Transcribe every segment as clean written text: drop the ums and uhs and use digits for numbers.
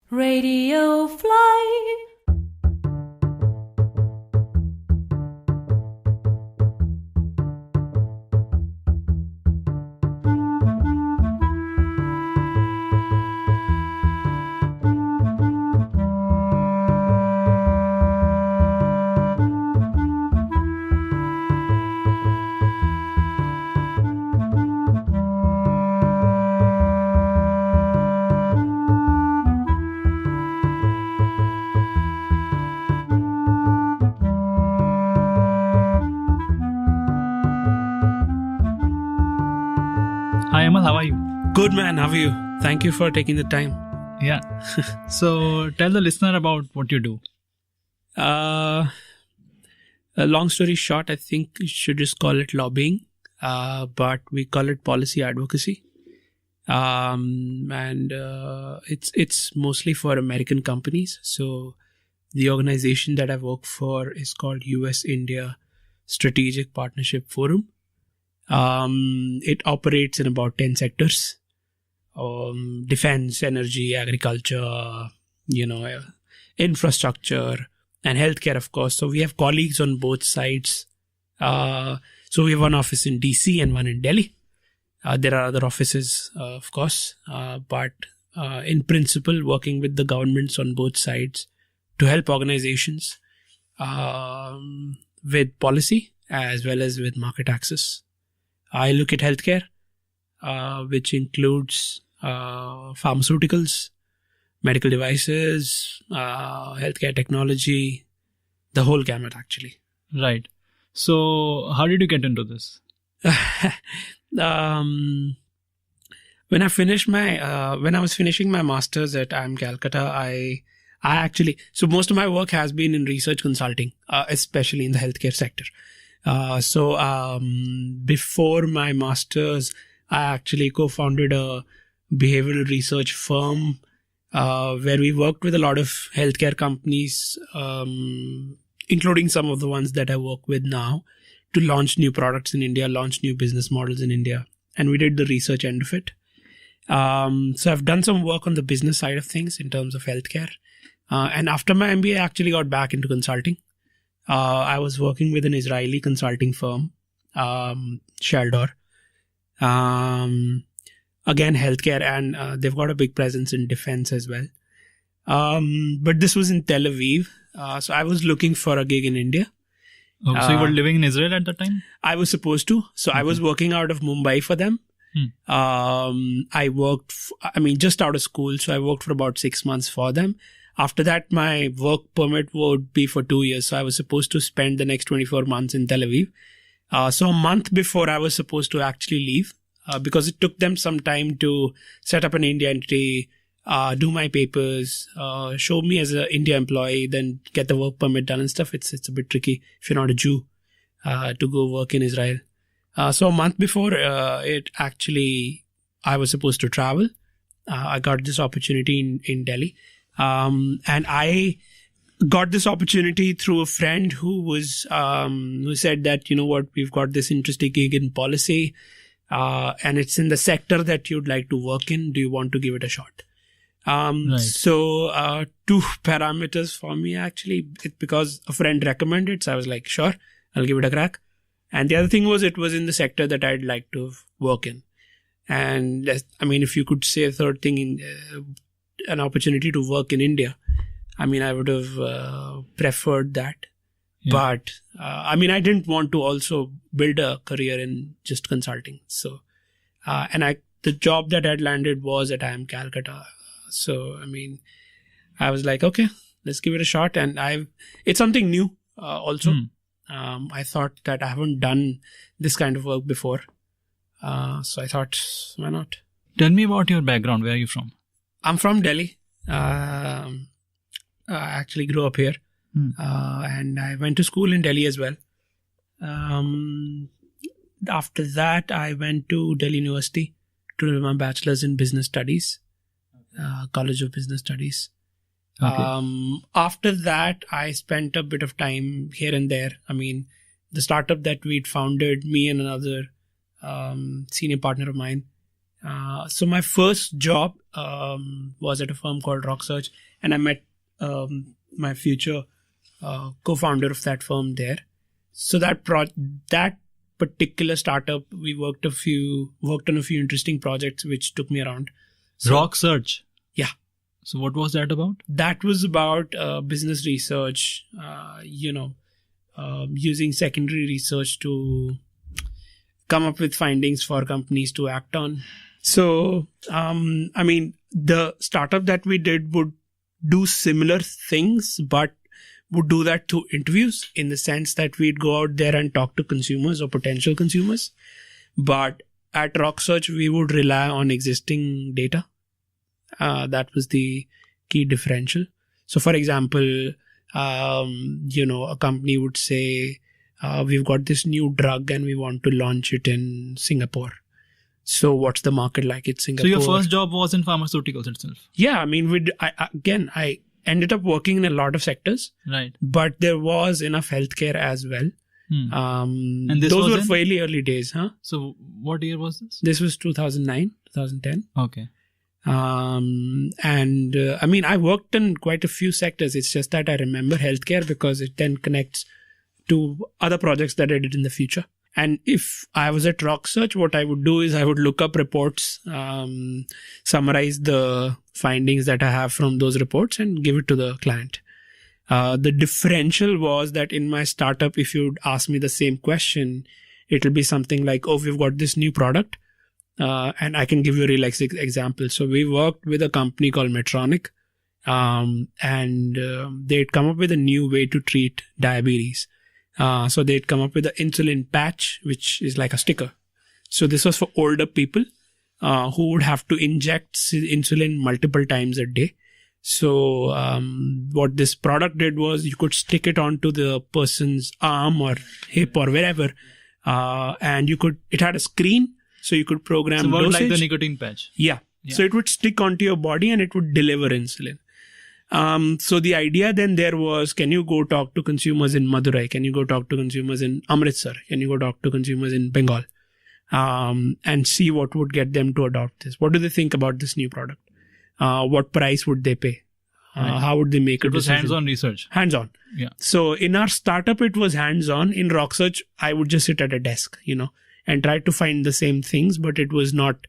Radio Fly. Hi Amal, how are you? Good man, how are you? Thank you for taking the time. Yeah. So tell the listener about what you do. A long story short, I think you should just call it lobbying, but we call it policy advocacy. It's mostly for American companies. So the organization that I work for is called US-India Strategic Partnership Forum. It operates in about 10 sectors. Defense, energy, agriculture, infrastructure, and healthcare, of course. So we have colleagues on both sides. So we have one office in DC and one in Delhi. There are other offices, of course, but in principle, working with the governments on both sides to help organizations with policy as well as with market access. I look at healthcare, which includes pharmaceuticals, medical devices, healthcare technology, the whole gamut actually. Right. So how did you get into this? When I was finishing my master's at IIM Calcutta, I actually, so most of my work has been in research consulting, especially in the healthcare sector. Before my master's, I actually co-founded a behavioral research firm where we worked with a lot of healthcare companies, including some of the ones that I work with now, to launch new products in India, launch new business models in India. And we did the research end of it. So I've done some work on the business side of things in terms of healthcare. And after my MBA, I actually got back into consulting. I was working with an Israeli consulting firm, Sheldor. Again, healthcare, and they've got a big presence in defense as well. But this was in Tel Aviv. So I was looking for a gig in India. Oh, so you were living in Israel at the time? I was supposed to. So I was working out of Mumbai for them. I worked, just out of school. So I worked for about 6 months for them. After that, my work permit would be for 2 years. So I was supposed to spend the next 24 months in Tel Aviv. So a month before I was supposed to actually leave, because it took them some time to set up an India entity, do my papers, show me as an India employee, then get the work permit done and stuff. It's a bit tricky if you're not a Jew to go work in Israel. So a month before I was supposed to travel. I got this opportunity in Delhi. And I got this opportunity through a friend who said that, we've got this interesting gig in policy, and it's in the sector that you'd like to work in. Do you want to give it a shot? Right. So, 2 parameters for me, actually, because a friend recommended. So I was like, sure, I'll give it a crack. And the other thing was, it was in the sector that I'd like to work in. And if you could say a third thing, an opportunity to work in India, I would have preferred that. Yeah. But, I didn't want to also build a career in just consulting. So, the job that I'd landed was at IIM Calcutta. So, I was like, okay, let's give it a shot. And it's something new also. I thought that I haven't done this kind of work before. So I thought, why not? Tell me about your background. Where are you from? I'm from Delhi. I actually grew up here. And I went to school in Delhi as well. After that, I went to Delhi University to do my bachelor's in business studies, College of Business Studies. Okay. After that, I spent a bit of time here and there. The startup that we'd founded, me and another senior partner of mine, So my first job was at a firm called RockSearch, and I met my future co-founder of that firm there. So that particular startup, we worked on a few interesting projects which took me around. So, RockSearch. Yeah. So what was that about? That was about business research, using secondary research to come up with findings for companies to act on. So, the startup that we did would do similar things, but would do that through interviews, in the sense that we'd go out there and talk to consumers or potential consumers. But at RockSearch, we would rely on existing data. That was the key differential. So, for example, a company would say, we've got this new drug and we want to launch it in Singapore. So what's the market like in Singapore? So your first job was in pharmaceuticals itself? Yeah, I ended up working in a lot of sectors. Right. But there was enough healthcare as well. And those were fairly early days, huh? So what year was this? This was 2009, 2010. Okay. I worked in quite a few sectors. It's just that I remember healthcare because it then connects to other projects that I did in the future. And if I was at RockSearch, what I would do is I would look up reports, summarize the findings that I have from those reports and give it to the client. The differential was that in my startup, if you'd ask me the same question, it'll be something like, oh, we've got this new product. And I can give you a real example. So we worked with a company called Medtronic, and they'd come up with a new way to treat diabetes. So they'd come up with an insulin patch, which is like a sticker. So this was for older people who would have to inject insulin multiple times a day. So what this product did was you could stick it onto the person's arm or hip or wherever, and it had a screen, so you could program so dosage. Like the nicotine patch. Yeah. So it would stick onto your body and it would deliver insulin. So the idea then there was, can you go talk to consumers in Madurai? Can you go talk to consumers in Amritsar? Can you go talk to consumers in Bengal? And see what would get them to adopt this. What do they think about this new product? What price would they pay? How would they make it? It was hands-on research. Hands-on. Yeah. So in our startup, it was hands-on. In RockSearch, I would just sit at a desk, and try to find the same things, but it was not,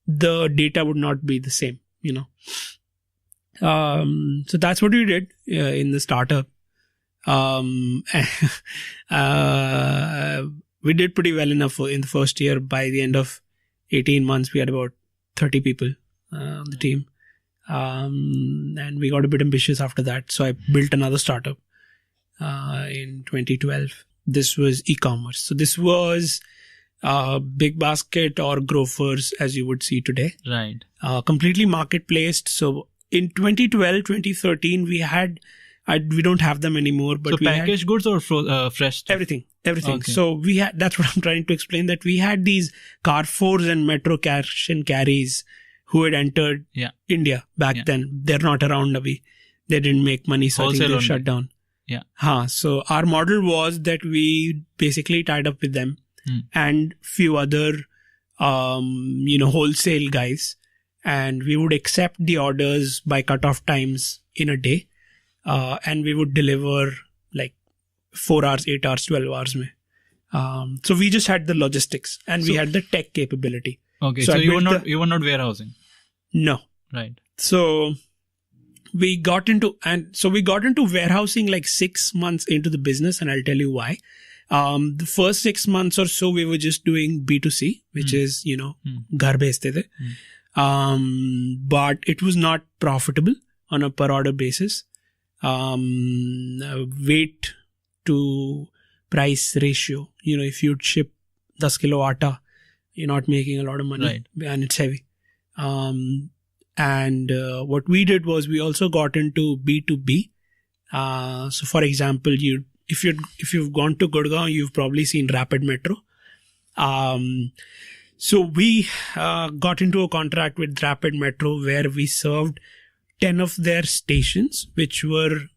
the data would not be the same, So that's what we did in the startup. We did pretty well enough in the first year. By the end of 18 months, we had about 30 people on the team. And we got a bit ambitious after that. So I built another startup in 2012. This was e-commerce. So this was Big Basket or Grofers, as you would see today. Right. Completely marketplaced. So in 2012, 2013, we don't have them anymore. But so packaged goods or fresh stuff? Everything. Okay. So that's what I'm trying to explain, that we had these Carrefours and Metro Cash and Carries who had entered India back then. They're not around, Abhi. They didn't make money, so I think they shut down. Yeah. So our model was that we basically tied up with them and few other, wholesale guys, and we would accept the orders by cutoff times in a day, and we would deliver like 4 hours, 8 hours, 12 hours. So we just had the logistics and we had the tech capability. Okay, so you were not warehousing? No. Right. So we got into warehousing like 6 months into the business, and I'll tell you why. The first 6 months or so, we were just doing B2C, which is, ghar bhejte the. But it was not profitable on a per order basis. Weight to price ratio. If you'd ship 10 kilo atta, you're not making a lot of money, right, and it's heavy. And what we did was we also got into B2B. So for example, if you've gone to Gurgaon, you've probably seen Rapid Metro. So we got into a contract with Rapid Metro where we served 10 of their stations, which were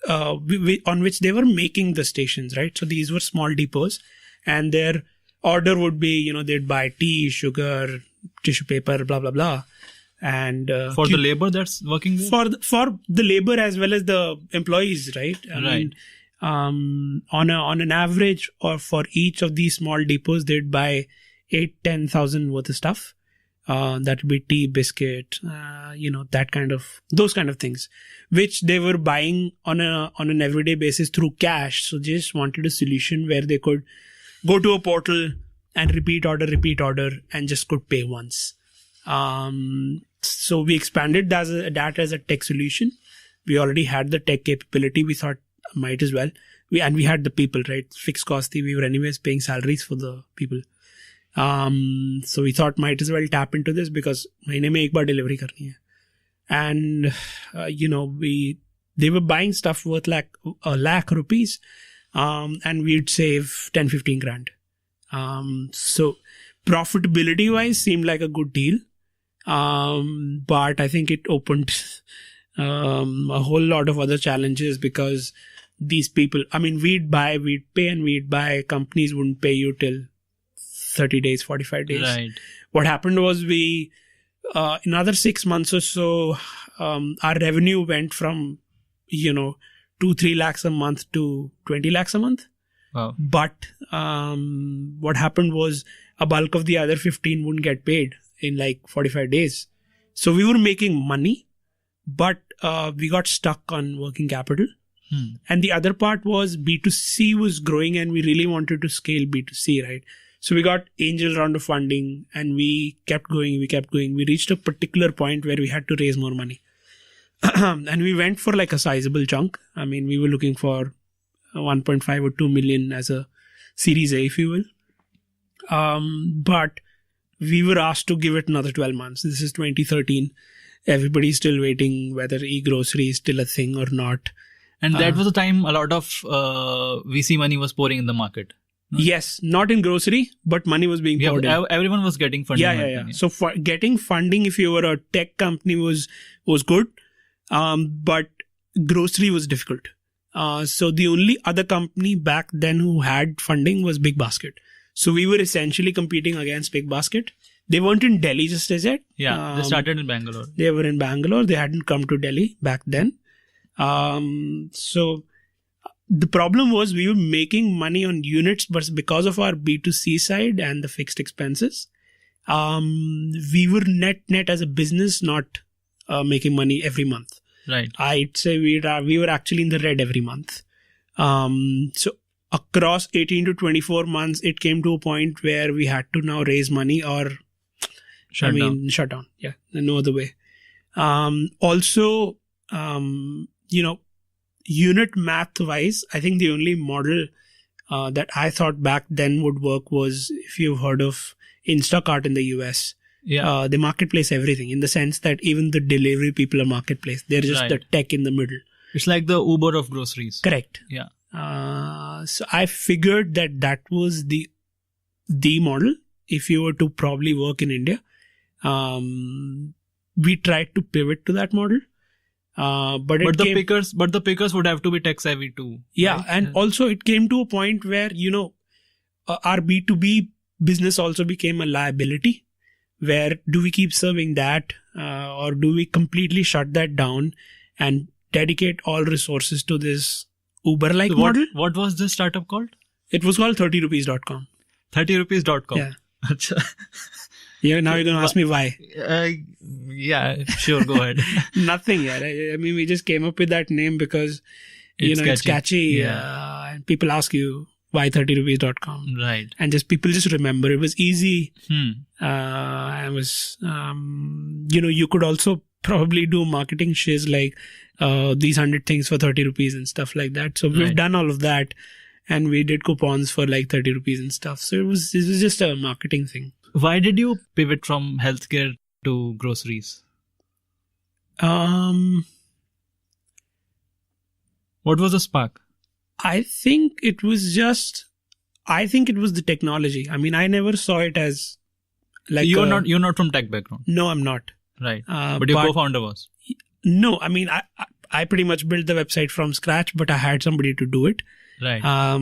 on which they were making the stations, right? So these were small depots, and their order would be, they'd buy tea, sugar, tissue paper, blah, blah, blah. And for the labor that's working there? For the labor as well as the employees, right? I mean, on an average, or for each of these small depots, they'd buy 8,000-10,000 worth of stuff. That would be tea, biscuit, those kind of things, which they were buying on an everyday basis through cash. So they just wanted a solution where they could go to a portal and repeat order, and just could pay once. So we expanded that as a tech solution. We already had the tech capability. We thought might as well. We had the people, right? Fixed cost. We were anyways paying salaries for the people. So we thought might as well tap into this because महीने में एक बार delivery करनी है. And they were buying stuff worth like a lakh rupees, and we'd save 10-15 grand. So profitability wise seemed like a good deal. But I think it opened a whole lot of other challenges because these people, I mean, we'd pay and we'd buy. Companies wouldn't pay you till 30 days, 45 days. Right. What happened was we, another 6 months or so, our revenue went from, 2-3 lakhs a month to 20 lakhs a month. Wow. But what happened was a bulk of the other 15 wouldn't get paid in like 45 days. So we were making money, but we got stuck on working capital. And the other part was B2C was growing and we really wanted to scale B2C, right? So we got angel round of funding and we kept going. We reached a particular point where we had to raise more money. And we went for like a sizable chunk. I mean, we were looking for 1.5 or 2 million as a Series A, if you will. But we were asked to give it another 12 months. This is 2013. Everybody's still waiting whether e-grocery is still a thing or not. And that was the time a lot of VC money was pouring in the market. No? Yes, not in grocery, but money was being poured in. Everyone was getting funding. Yeah. So for getting funding, if you were a tech company, was good. But grocery was difficult. So the only other company back then who had funding was Big Basket. So we were essentially competing against Big Basket. They weren't in Delhi just as yet. Yeah, they started in Bangalore. They were in Bangalore. They hadn't come to Delhi back then. So the problem was we were making money on units, but because of our B2C side and the fixed expenses, we were net as a business not making money every month. Right. I'd say we were actually in the red every month. So across 18 to 24 months, it came to a point where we had to now raise money or shut down. Yeah, no other way. Also, unit math wise, I think the only model that I thought back then would work was if you've heard of Instacart in the US. Yeah. They marketplace everything in the sense that even the delivery people are marketplace. They're just the tech in the middle. It's like the Uber of groceries. Correct. Yeah. So I figured that was the model if you were to probably work in India. We tried to pivot to that model. But the pickers would have to be tech savvy too. Yeah. Right? And also it came to a point where, our B2B business also became a liability. Where do we keep serving that or do we completely shut that down and dedicate all resources to this Uber-like model? What was this startup called? It was called 30rupees.com. 30rupees.com. Yeah. Yeah, now you're going to ask me why. Yeah, sure, go ahead. Nothing yet. I mean, we just came up with that name because, it's catchy. Yeah. And people ask you, why 30rupees.com? Right. And people just remember. It was easy. I was, you could also probably do marketing shiz like these 100 things for 30 rupees and stuff like that. So we've done all of that and we did coupons for like 30 rupees and stuff. So it was just a marketing thing. Why did you pivot from healthcare to groceries? What was the spark? I think it was the technology. I mean, I never saw it as like you're not from tech background. No, I'm not. Right. But your co-founder was. No, I mean, I pretty much built the website from scratch, but I had somebody to do it. Right. I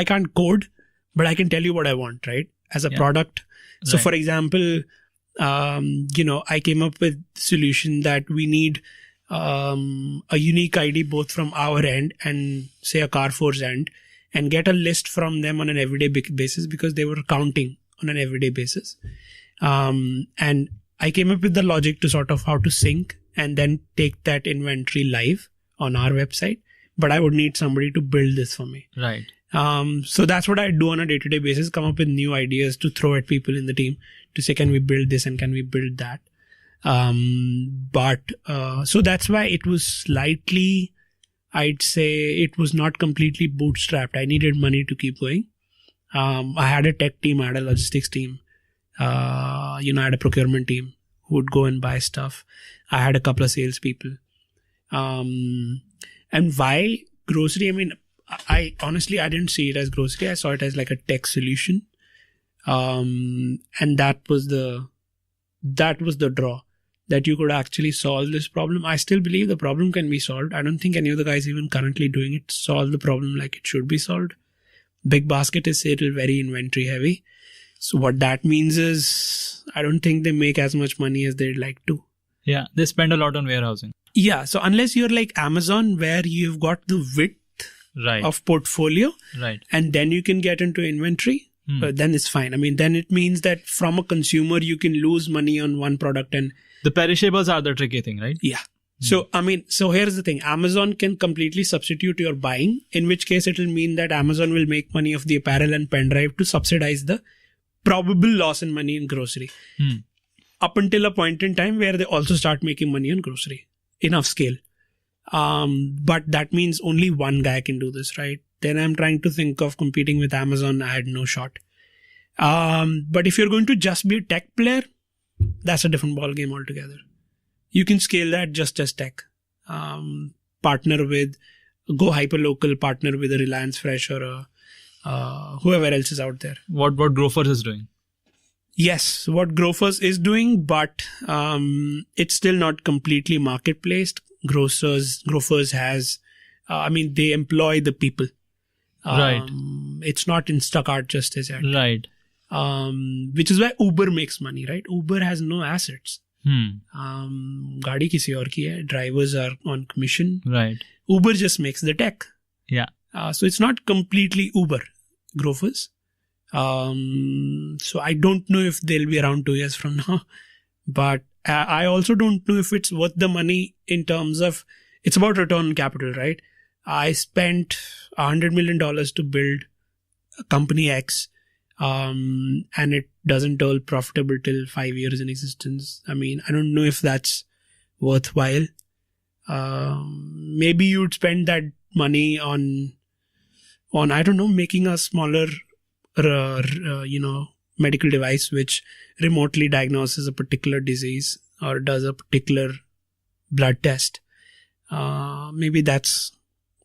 can't code, but I can tell you what I want, right? As a product, So Right. for example, I came up with solution that we need a unique ID both from our end and say a Carrefour's end, and get a list from them on an everyday basis because they were counting on an everyday basis. And I came up with the logic to sort of how to sync and then take that inventory live on our website. But I would need somebody to build this for me. Right. So that's what I do on a day-to-day basis, come up with new ideas to throw at people in the team to say, can we build this and can we build that? So that's why it was slightly, I'd say it was not completely bootstrapped. I needed money to keep going. I had a tech team, I had a logistics team, I had a procurement team who would go and buy stuff. I had a couple of salespeople. And why grocery? I mean, I honestly, I didn't see it as grocery. I saw it as like a tech solution. And that was the draw, that you could actually solve this problem. I still believe the problem can be solved. I don't think any of the guys even currently doing it solve the problem like it should be solved. Big Basket is still very inventory heavy. So what that means is I don't think they make as much money as they'd like to. Yeah, they spend a lot on warehousing. Yeah, so unless you're like Amazon where you've got the width Right. of portfolio, Right. and then you can get into inventory, then it's fine. I mean, then it means that from a consumer, you can lose money on one product and... The perishables are the tricky thing, right? Yeah. So, I mean, so here's the thing. Amazon can completely substitute your buying, in which case it will mean that Amazon will make money of the apparel and pen drive to subsidize the probable loss in money in grocery. Up until a point in time where they also start making money on grocery. Enough scale. But that means only one guy can do this, right? Then I'm trying to think of competing with Amazon. I had no shot. But if you're going to just be a tech player, that's a different ball game altogether. You can scale that just as tech. Partner with, go hyperlocal, partner with a Reliance Fresh or whoever else is out there. What Grofers is doing. Yes, what Grofers is doing, but it's still not completely marketplace. Grofers has, they employ the people. Right. It's not Instacart just as yet. Right. Which is why Uber makes money, right? Uber has no assets. Gaadi kisi aur ki hai. Drivers are on commission. Right. Uber just makes the tech. Yeah. So it's not completely Uber, Grofers. So I don't know if they'll be around 2 years from now, but I also don't know if it's worth the money in terms of, it's about return on capital, right? I spent $100 million to build a company X, and it doesn't turn profitable till 5 years in existence. I mean, I don't know if that's worthwhile. Maybe you'd spend that money on, I don't know, making a smaller, medical device which remotely diagnoses a particular disease or does a particular blood test. Maybe that's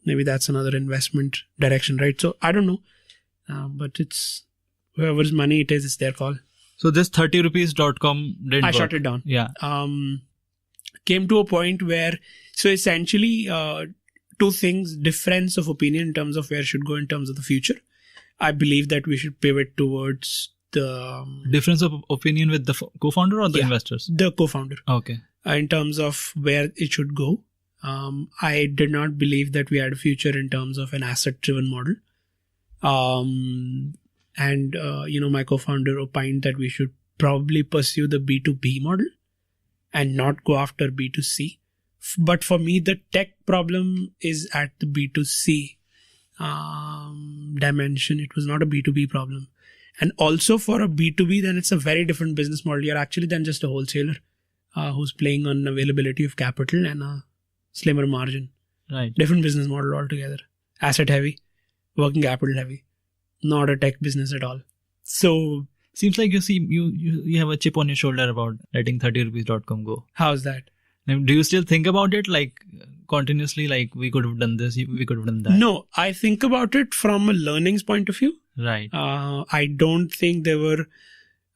another investment direction, right? So I don't know, but it's whoever's money it is, it's their call. So this 30rupees.com didn't I work. shut it down. Yeah. Came to a point where, so essentially, two things, difference of opinion in terms of where should go in terms of the future. I believe that we should pivot towards the... Difference of opinion with the co-founder or the investors? The co-founder. Okay. In terms of where it should go. I did not believe that we had a future in terms of an asset-driven model. My co-founder opined that we should probably pursue the B2B model and not go after B2C. But for me, the tech problem is at the B2C dimension. It was not a B2B problem. And also for a B2B, then it's a very different business model. You're actually then just a wholesaler who's playing on availability of capital and a slimmer margin. Right. Different business model altogether. Asset heavy, working capital heavy. Not a tech business at all. So seems like you have a chip on your shoulder about letting 30rupees.com go. How's that? Now, do you still think about it like continuously, like we could have done this, we could have done that? No, I think about it from a learnings point of view. Right. I don't think there were,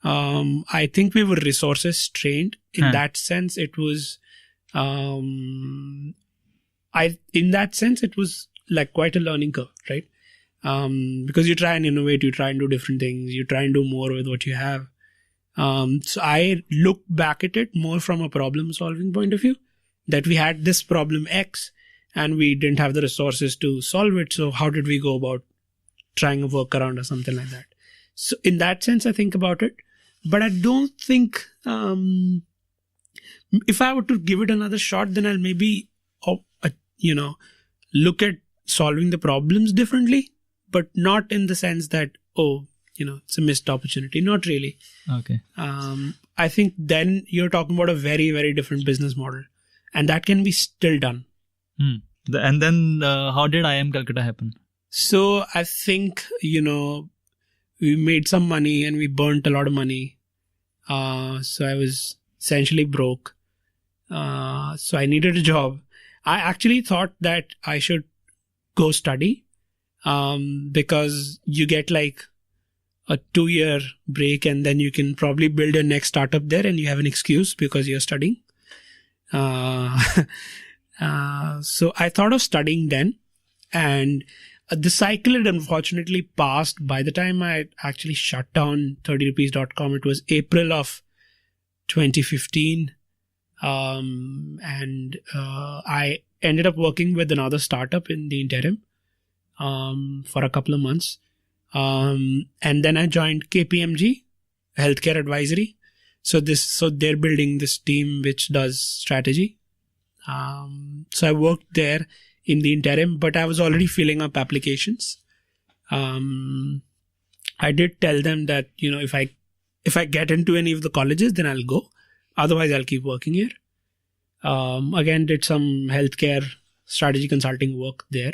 I think we were resources strained. In that sense, it was, in that sense, it was like quite a learning curve, right? Because you try and innovate, you try and do different things, you try and do more with what you have. So I look back at it more from a problem solving point of view, that we had this problem X and we didn't have the resources to solve it. So how did we go about trying a workaround or something like that? So in that sense, I think about it, but I don't think, if I were to give it another shot, then I'll maybe, look at solving the problems differently, but not in the sense that, it's a missed opportunity. Not really. Okay. I think then you're talking about a very, very different business model, and that can be still done. And then how did IIM Calcutta happen? So I think, we made some money and we burnt a lot of money. So I was essentially broke. So I needed a job. I actually thought that I should go study, because you get like a 2-year break and then you can probably build your next startup there and you have an excuse because you're studying. So I thought of studying then, and the cycle had unfortunately passed. By the time I actually shut down 30rupees.com, it was April of 2015. And I ended up working with another startup in the interim for a couple of months. And then I joined KPMG, Healthcare Advisory. So they're building this team which does strategy. So I worked there in the interim, but I was already filling up applications. I did tell them that, if I get into any of the colleges, then I'll go. Otherwise, I'll keep working here. Again, did some healthcare strategy consulting work there.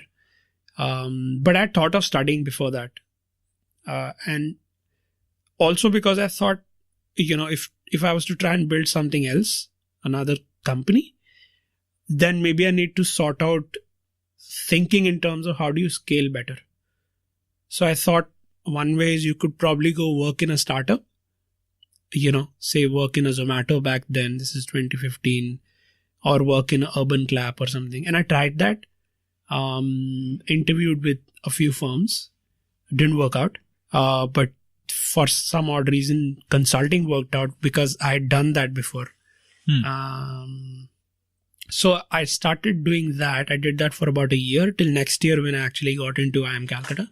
But I thought of studying before that. And also because I thought, if I was to try and build something else, another company, then maybe I need to sort out thinking in terms of how do you scale better. So I thought one way is you could probably go work in a startup, say work in a Zomato back then, this is 2015, or work in an Urban Clap or something. And I tried that, interviewed with a few firms, didn't work out. But for some odd reason, consulting worked out because I had done that before. So I started doing that. I did that for about a year till next year when I actually got into IIM Calcutta.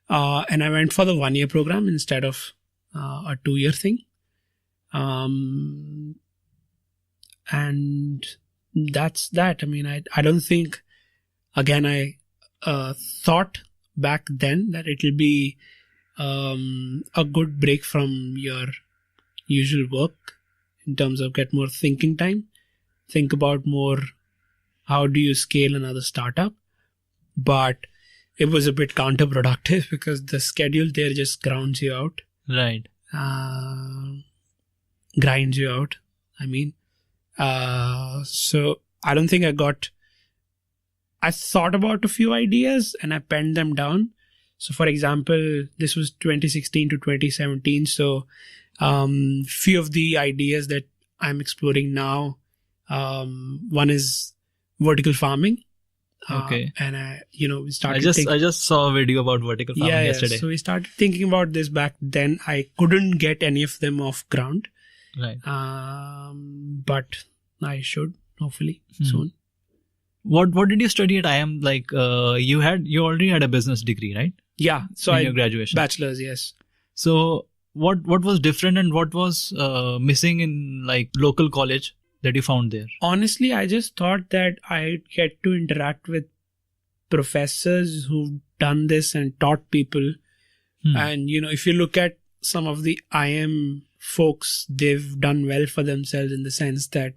And I went for the 1-year program instead of a 2-year thing. And that's that. I mean, I don't think, again, I thought back then that it'll be a good break from your usual work in terms of get more thinking time, think about more how do you scale another startup. But it was a bit counterproductive because the schedule there just grounds you out. Right. Grinds you out, I mean. So I don't think I thought about a few ideas and I penned them down. So for example, this was 2016 to 2017. So few of the ideas that I'm exploring now, one is vertical farming. Okay. And we started. I just saw a video about vertical farming yesterday. So we started thinking about this back then. I couldn't get any of them off ground. Right. But I should hopefully soon. What did you study at IIM? Like you already had a business degree, right? Yeah. So in your graduation. Bachelor's, yes. So what was different and what was missing in like local college that you found there? Honestly, I just thought that I'd get to interact with professors who've done this and taught people. And, if you look at some of the IIM folks, they've done well for themselves in the sense that,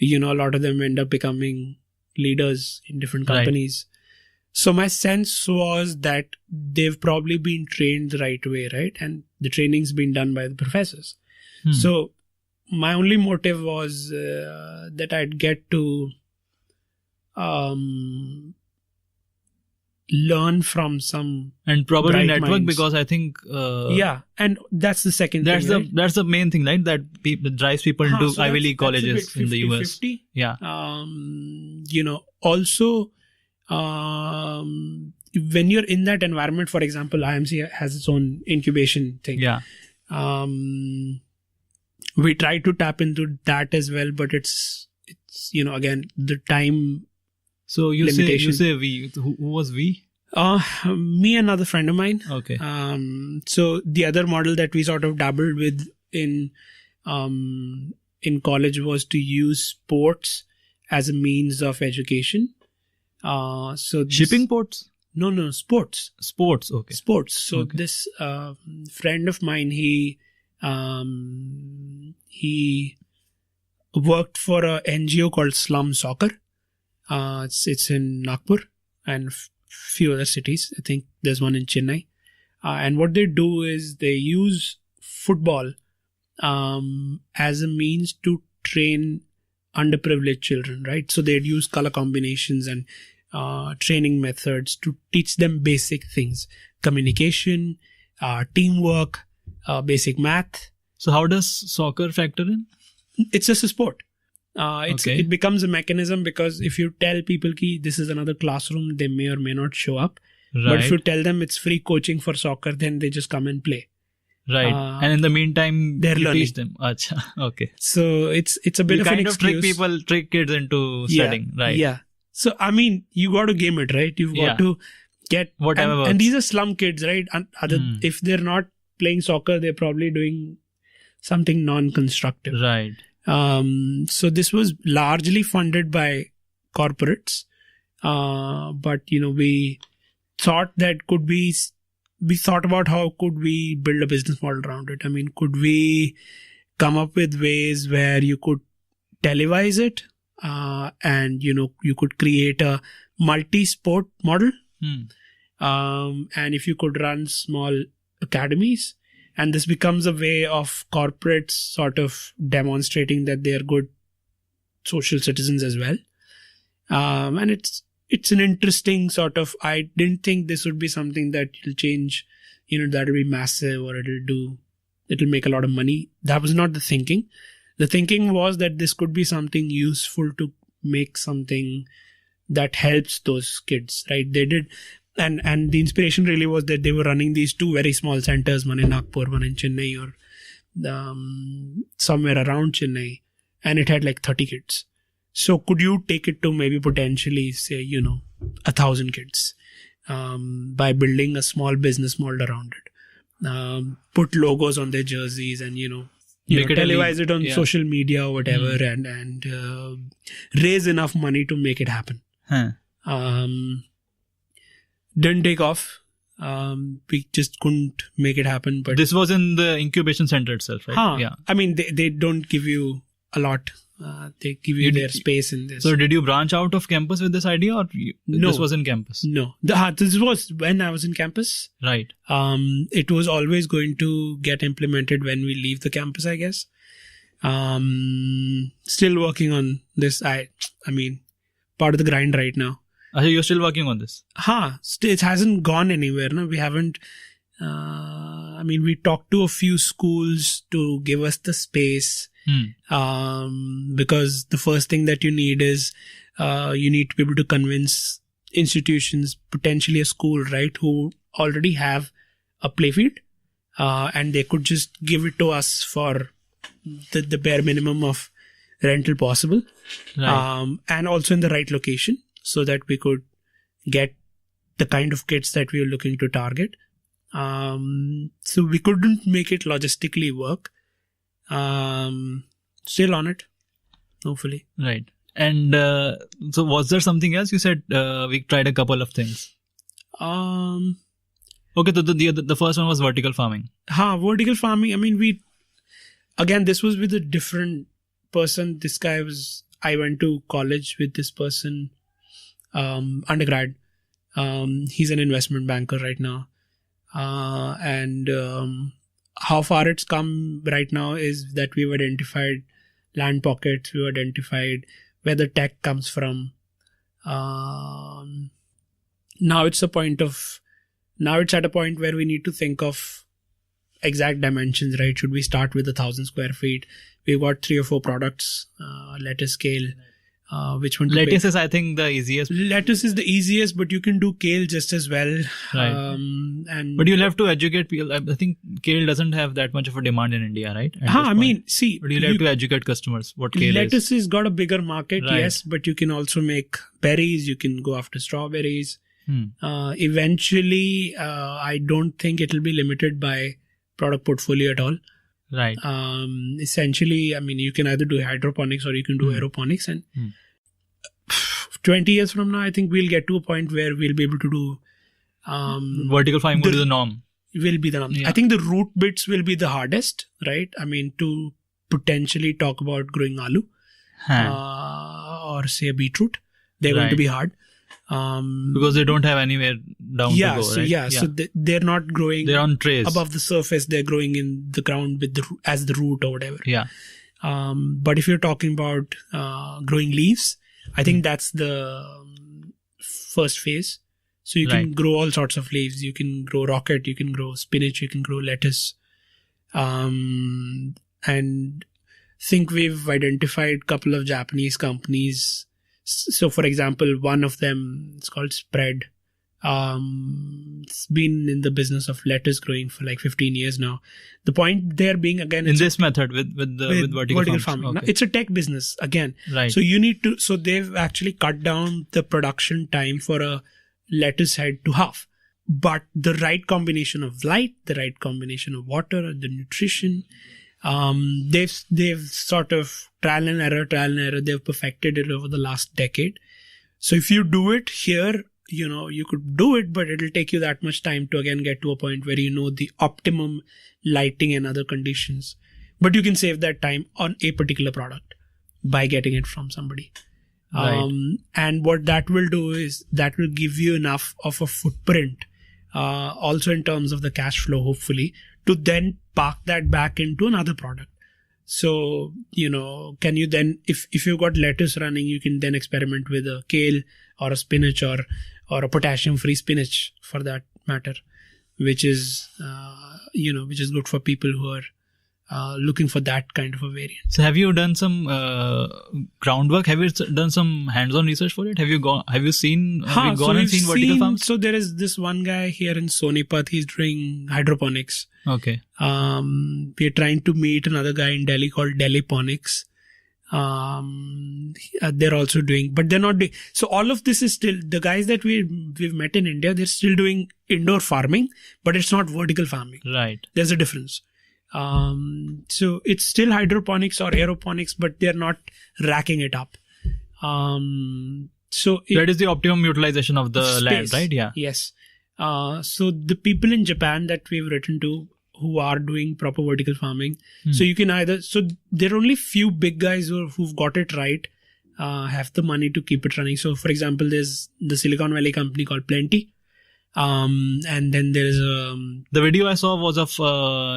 a lot of them end up becoming leaders in different companies. Right. So my sense was that they've probably been trained the right way, right? And the training's been done by the professors. So my only motive was that I'd get to learn from some and probably network minds. Because I think and that's the second that's thing, that's the main thing, right? That drives people into Ivy League colleges in the US. 50-50. Yeah. Also when you're in that environment, for example, IIM-C has its own incubation thing. Yeah. We try to tap into that as well, but it's again, the time. So you limitation. say we. Who was we? Me and another friend of mine. Okay. So the other model that we sort of dabbled with in college was to use sports as a means of education. So Shipping ports? No, sports. Sports, okay. Sports. So Okay. this friend of mine, he worked for a NGO called Slum Soccer. It's in Nagpur and few other cities. I think there's one in Chennai. And what they do is they use football as a means to train underprivileged children, right? So they'd use color combinations and training methods to teach them basic things: communication, teamwork, basic math. So how does soccer factor in? It's just a sport. Okay. It becomes a mechanism, because if you tell people ki this is another classroom, they may or may not show up. Right. But if you tell them it's free coaching for soccer, then they just come and play. Right. And in the meantime, they're you learning. teach them. Acha. Okay. So it's a bit You of an kind of excuse. trick kids into studying. Right. Yeah. So I mean, you got to game it, right? You've got to get whatever works. and these are slum kids, right? And if they're not playing soccer, they're probably doing something non-constructive. Right. So this was largely funded by corporates, but we thought that we thought about how could we build a business model around it. I mean, could we come up with ways where you could televise it, and you could create a multi-sport model, and if you could run small academies. And this becomes a way of corporates sort of demonstrating that they are good social citizens as well. And it's an interesting sort of, I didn't think this would be something that will change, that will be massive or it'll make a lot of money. That was not the thinking. The thinking was that this could be something useful to make something that helps those kids, right? They did. And the inspiration really was that they were running these two very small centers, one in Nagpur, one in Chennai, or somewhere around Chennai, and it had like 30 kids. So could you take it to maybe potentially say, 1,000 kids by building a small business model around it? Put logos on their jerseys and, televise it on social media or whatever, and raise enough money to make it happen. Didn't take off. We just couldn't make it happen. But this was in the incubation center itself, right? Yeah. I mean, they don't give you a lot. They give you their space in this. So did you branch out of campus with this idea, or No. this was in campus? No. This was when I was in campus. Right. It was always going to get implemented when we leave the campus, I guess. Still working on this. I mean, part of the grind right now. You're still working on this? It hasn't gone anywhere. No, we haven't. We talked to a few schools to give us the space. Because the first thing that you need is you need to be able to convince institutions, potentially a school, right, who already have a playfield, and they could just give it to us for the bare minimum of rental possible, right. And also in the right location, so that we could get the kind of kids that we were looking to target. So we couldn't make it logistically work. Still on it, hopefully. Right. And so was there something else? You said we tried a couple of things. Okay, the first one was vertical farming. Vertical farming. This was with a different person. This guy I went to college with this person, undergrad. He's an investment banker right now. And how far it's come right now is that we've identified land pockets, we've identified where the tech comes from. Now it's at a point where we need to think of exact dimensions, right? Should we start with 1,000 square feet? We've got 3 or 4 products. Let us scale. which one to lettuce pick. is, I think, the easiest. Lettuce is the easiest, but you can do kale just as well. Right. And But you'll have to educate people. I think kale doesn't have that much of a demand in India, right? I mean, see, but you'll have to educate customers what kale is. Lettuce has got a bigger market, Right. yes, but you can also make berries. You can go after strawberries. Eventually, I don't think it'll be limited by product portfolio at all. Right. Essentially, I mean, you can either do hydroponics or you can do aeroponics. And 20 years from now, I think we'll get to a point where we'll be able to do vertical farming will be the norm. Will be the norm. Yeah. I think the root bits will be the hardest, right? I mean, to potentially talk about growing aloo or say a beetroot, they're going to be hard. Because they don't have anywhere down to go, right? So they're not growing. They're on trays above the surface. They're growing in the ground with as the root or whatever. Yeah. But if you're talking about growing leaves, I think that's the first phase. So you can grow all sorts of leaves. You can grow rocket. You can grow spinach. You can grow lettuce. And think we've identified a couple of Japanese companies. So, for example, one of them is called Spread. It's been in the business of lettuce growing for like 15 years now. The point there being, again, in this method with vertical farming. Okay. Now, it's a tech business again. Right. So so they've actually cut down the production time for a lettuce head to half. But the right combination of light, the right combination of water, the nutrition, they've sort of trial and error, they've perfected it over the last decade. So if you do it here, you could do it, but it'll take you that much time to again get to a point where you know the optimum lighting and other conditions. But you can save that time on a particular product by getting it from somebody. Right. And what that will do is that will give you enough of a footprint, also in terms of the cash flow, hopefully, to then park that back into another product. So, can you then, if you've got lettuce running, you can then experiment with a kale or a spinach or a potassium-free spinach for that matter, which is good for people who are looking for that kind of a variant. So have you done some groundwork? Have you done some hands-on research for it? Have you gone and seen vertical farms? So there is this one guy here in Sonipat. He's doing hydroponics. Okay. We're trying to meet another guy in Delhi called Delhiponics. They're also doing, but they're not doing. So all of this is still, the guys that we've met in India, they're still doing indoor farming, but it's not vertical farming. Right. There's a difference. So it's still hydroponics or aeroponics, but they're not racking it up. So that is the optimum utilization of the land, right? Yeah. Yes. So the people in Japan that we've written to who are doing proper vertical farming, so you can so there are only few big guys who've got it right, have the money to keep it running. So for example, there's the Silicon Valley company called Plenty. And then there's the video I saw was of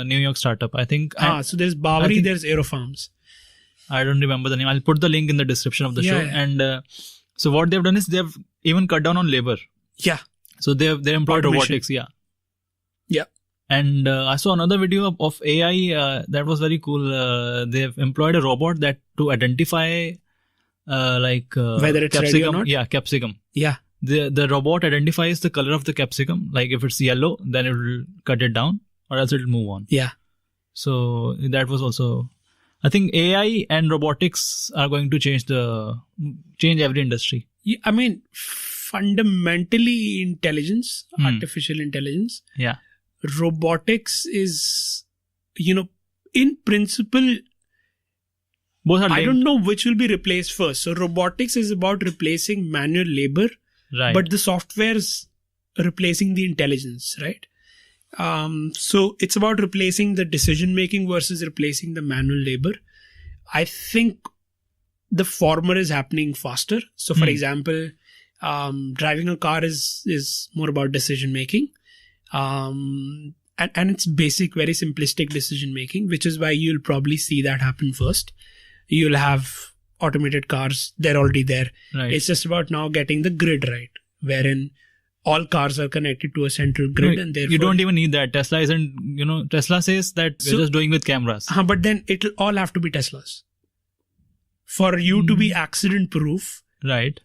New York startup, I think. So there's Bawari, there's Aerofarms. I don't remember the name. I'll put the link in the description of the show. Yeah. And so what they've done is they've even cut down on labor. Yeah. So they employed robotics. Yeah. Yeah. And I saw another video of AI that was very cool. They've employed a robot that to identify whether it's capsicum. Ready or not? Yeah, capsicum. Yeah. The robot identifies the color of the capsicum. Like if it's yellow, then it will cut it down, or else it will move on. Yeah. So that was also, I think AI and robotics are going to change every industry. Yeah, I mean, fundamentally intelligence, artificial intelligence. Yeah. Robotics is, in principle, both are linked. I don't know which will be replaced first. So robotics is about replacing manual labor. Right. But the software is replacing the intelligence, right? So it's about replacing the decision making versus replacing the manual labor. I think the former is happening faster. So for example, driving a car is more about decision making. And it's basic, very simplistic decision making, which is why you'll probably see that happen first. You'll have automated cars, they're already there. Right. It's just about now getting the grid right, wherein all cars are connected to a central grid, and therefore you don't even need that. Tesla isn't, Tesla says that we're just doing with cameras. But then it'll all have to be Teslas. for you to be accident proof, right,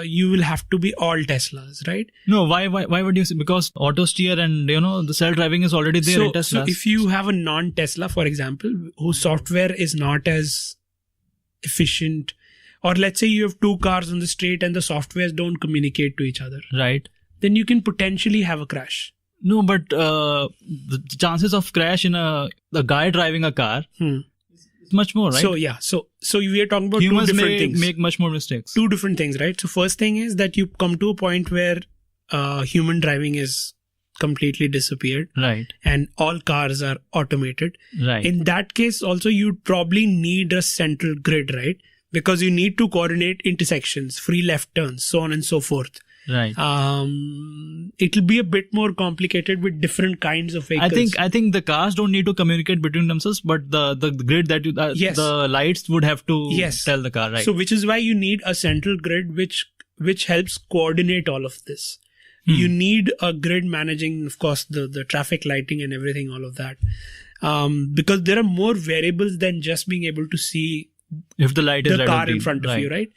you will have to be all Teslas, right? No, why would you say? Because auto steer and the self-driving is already there in Tesla. So if you have a non-Tesla, for example, whose software is not as efficient, or let's say you have two cars on the street and the softwares don't communicate to each other, right, then you can potentially have a crash. No, but the chances of crash in a guy driving a car is much more, right? So yeah, so we are talking about Humans two different things. Make much more mistakes. Two different things, right? So first thing is that you come to a point where human driving is completely disappeared, right, and all cars are automated. Right. In that case, also you'd probably need a central grid, right? Because you need to coordinate intersections, free left turns, so on and so forth. Right. It'll be a bit more complicated with different kinds of vehicles. I think the cars don't need to communicate between themselves, but the grid that you Yes. the lights would have to Yes. tell the car, right? So which is why you need a central grid which helps coordinate all of this. You need a grid managing, of course, the traffic lighting and everything, all of that. Because there are more variables than just being able to see if the light is the red or car in green, front of you, right?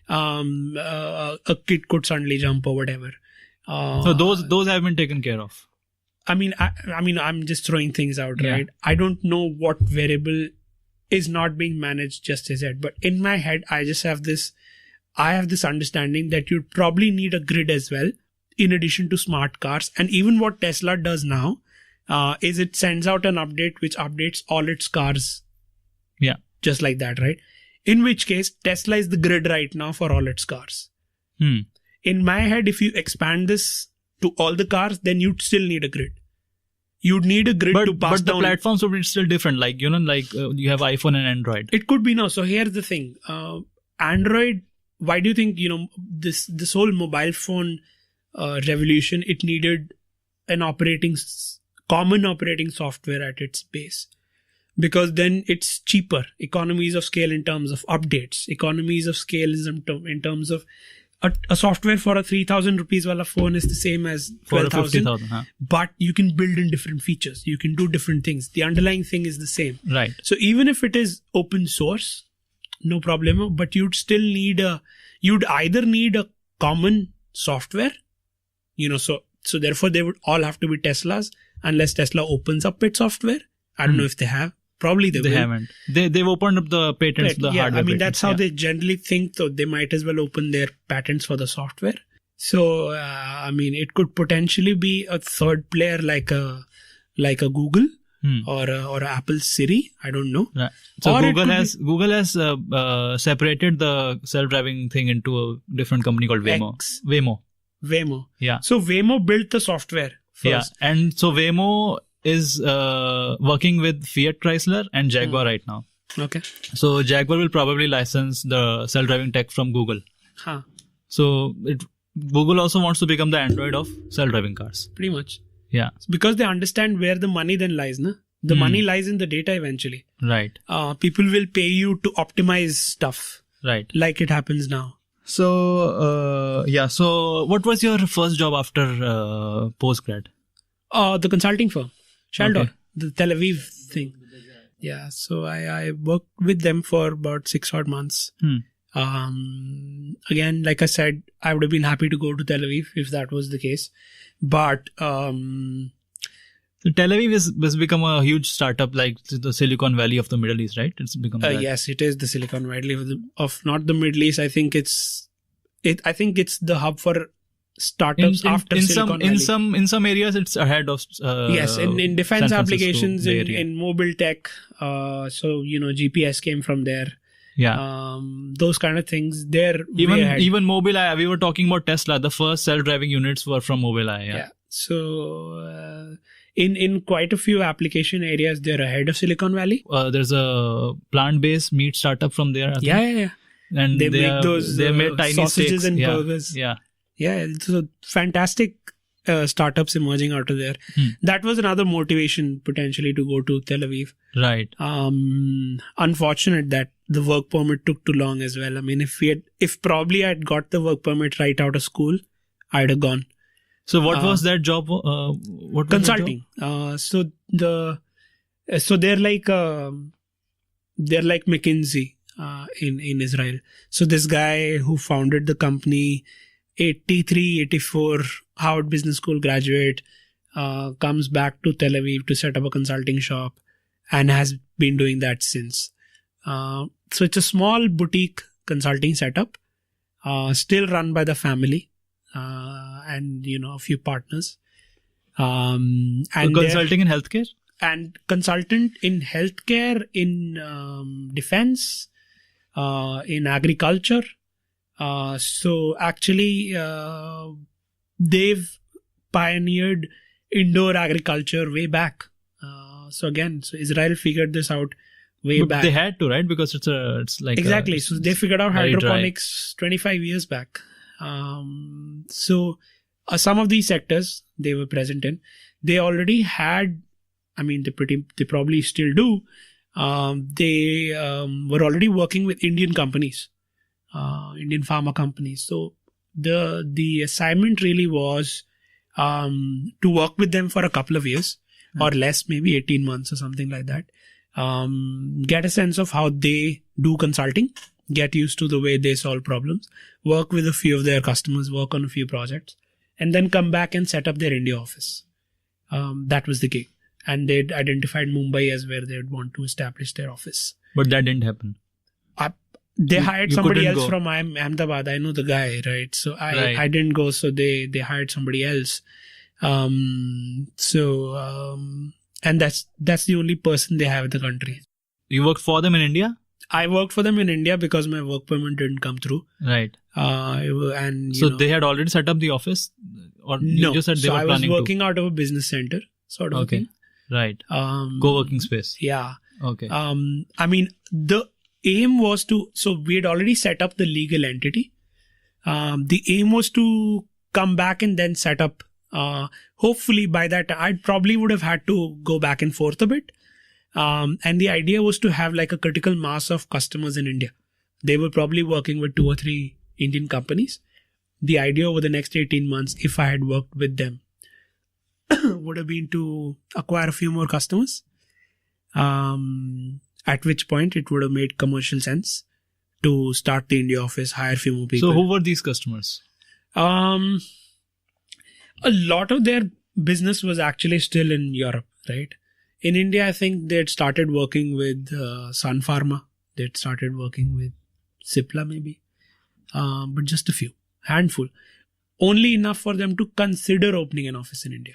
A kid could suddenly jump or whatever. So those have been taken care of. I mean, I'm just throwing things out, Yeah. right? I don't know what variable is not being managed just as yet, but in my head, I have this understanding that you'd probably need a grid as well, in addition to smart cars. And even what Tesla does now is it sends out an update which updates all its cars. Yeah. Just like that, right? In which case, Tesla is the grid right now for all its cars. In my head, if you expand this to all the cars, then you'd still need a grid. You'd need a grid to pass but the down. platforms would be still different. Like, you have iPhone and Android. It could be no. So here's the thing. Android, why do you think, this whole mobile phone revolution, it needed an common operating software at its base? Because then it's cheaper. Economies of scale in terms of updates. Economies of scale is in terms of a software for a 3,000 rupees wala phone is the same as 12,000. 50,000, But you can build in different features. You can do different things. The underlying thing is the same. Right. So even if it is open source, no problem. But you'd still you'd either need a common software, so therefore they would all have to be Teslas unless Tesla opens up its software. I don't know if they have. Probably they will. Haven't. They've opened up the patents, the hardware. I mean, patents. that's how they generally think, though. They might as well open their patents for the software. So, it could potentially be a third player like a Google or Apple Siri. I don't know. Right. So Or Google has separated the self-driving thing into a different company called Waymo. Waymo. Yeah. So Waymo built the software first. Yeah. And so Waymo is working with Fiat Chrysler and Jaguar right now. Okay. So Jaguar will probably license the self-driving tech from Google. Huh. So Google also wants to become the Android of self-driving cars. Pretty much. Yeah. Because they understand where the money then lies, na? The money lies in the data eventually. Right. People will pay you to optimize stuff. Right. Like it happens now. So, So what was your first job after postgrad? The consulting firm. Shaldor. Okay. The Tel Aviv thing. Yeah. So I worked with them for about 6 odd months. Again, like I said, I would have been happy to go to Tel Aviv if that was the case. But So Tel Aviv has become a huge startup, like the Silicon Valley of the Middle East, right? It's become that. Yes, it is the Silicon Valley of not the Middle East. I think it's the hub for startups after Silicon Valley. In some areas, it's ahead of yes, in defense San Francisco, applications, Bay Area. in mobile tech. So GPS came from there. Yeah. Those kind of things. They're even Mobileye. We were talking about Tesla. The first self-driving units were from Mobileye. Yeah. So in quite a few application areas, they're ahead of Silicon Valley. There's a plant-based meat startup from there. I think. Yeah. And they make they made tiny sausages steaks. and burgers. Yeah. So fantastic startups emerging out of there. That was another motivation potentially to go to Tel Aviv. Right. Unfortunate that the work permit took too long as well. I mean, if probably I'd got the work permit right out of school, I'd have gone. So what was that job? What consulting. So they're like McKinsey. in Israel. So this guy who founded the company, 83, 84, Harvard Business School graduate, comes back to Tel Aviv to set up a consulting shop and has been doing that since. So it's a small boutique consulting setup, still run by the family and, a few partners. And so consulting in healthcare? And consultant in healthcare, in defense, in agriculture. So actually, they've pioneered indoor agriculture way back. So Israel figured this out way back. They had to, right? Because it's like exactly. So they figured out hydroponics 25 years back. So some of these sectors they were present in, they already had. I mean, they probably still do. They were already working with Indian companies, Indian pharma companies. So the assignment really was to work with them for a couple of years or less, maybe 18 months or something like that. Get a sense of how they do consulting, get used to the way they solve problems, work with a few of their customers, work on a few projects, and then come back and set up their India office. That was the gig. And they'd identified Mumbai as where they'd want to establish their office. But that didn't happen. They hired somebody else from Ahmedabad. I know the guy, right? So I didn't go. So they hired somebody else. And that's the only person they have in the country. You worked for them in India? I worked for them in India because my work permit didn't come through. Right. And so they had already set up the office? Or no. You just said they were planning I was working out of a business center, sort of thing. Right. Co-working space. Yeah. Okay. I mean, the aim was so we had already set up the legal entity. The aim was to come back and then set up, hopefully by that, I probably would have had to go back and forth a bit. And the idea was to have like a critical mass of customers in India. They were probably working with 2 or 3 Indian companies. The idea over the next 18 months, if I had worked with them, would have been to acquire a few more customers, at which point it would have made commercial sense to start the India office, hire a few more people. So who were these customers? A lot of their business was actually still in Europe, right? In India, I think they had started working with Sun Pharma. They had started working with Cipla maybe, but just a few, handful. Only enough for them to consider opening an office in India.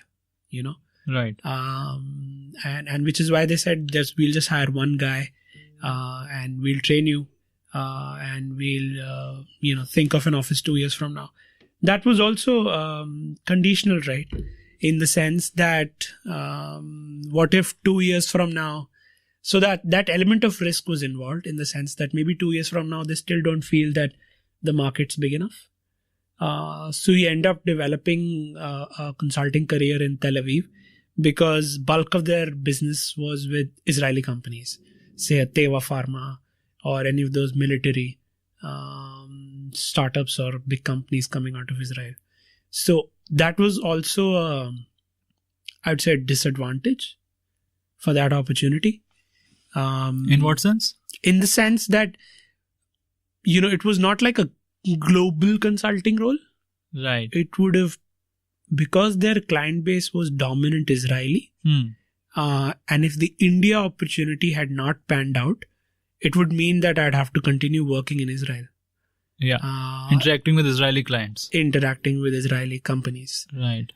Right. And which is why they said we'll just hire one guy, and we'll train you, and we'll, think of an office 2 years from now. That was also conditional, right? In the sense that, what if 2 years from now, so that element of risk was involved in the sense that maybe 2 years from now, they still don't feel that the market's big enough. So you end up developing a consulting career in Tel Aviv because bulk of their business was with Israeli companies, say a Teva Pharma or any of those military startups or big companies coming out of Israel. So that was also, I'd say, a disadvantage for that opportunity. In what sense? In the sense that, it was not like a global consulting role. Right. It would have, because their client base was dominant Israeli, and if the India opportunity had not panned out, it would mean that I'd have to continue working in Israel. Yeah. Interacting with Israeli clients. Interacting with Israeli companies. Right.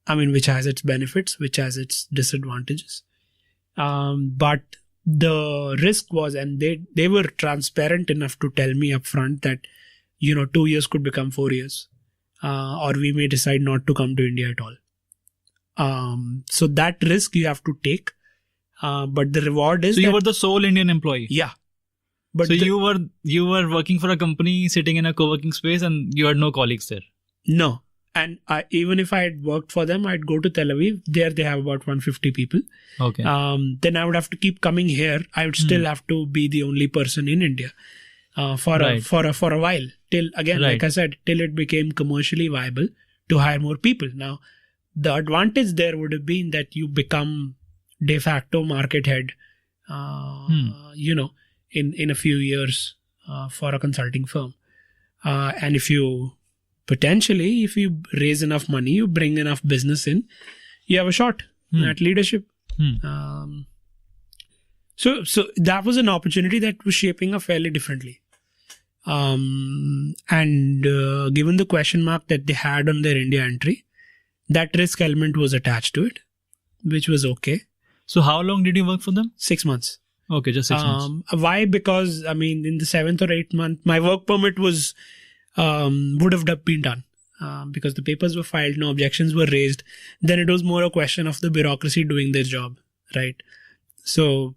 Which has its benefits, which has its disadvantages. But the risk was, and they were transparent enough to tell me upfront that, 2 years could become 4 years, or we may decide not to come to India at all. So that risk you have to take, but the reward is. So you were the sole Indian employee. Yeah. But so you were working for a company, sitting in a co-working space, and you had no colleagues there. No. And even if I had worked for them, I'd go to Tel Aviv. There they have about 150 people. Okay. Then I would have to keep coming here. I would still have to be the only person in India for a while. Till again, like I said, till it became commercially viable to hire more people. Now, the advantage there would have been that you become de facto market head in a few years for a consulting firm. And if you raise enough money, you bring enough business in, you have a shot at leadership. So that was an opportunity that was shaping up fairly differently. And given the question mark that they had on their India entry, that risk element was attached to it, which was okay. So how long did you work for them? 6 months. Okay, just 6 months. Why? Because, in the 7th or 8th month, my work permit would have been done. Because the papers were filed, no objections were raised. Then it was more a question of the bureaucracy doing their job, right? So,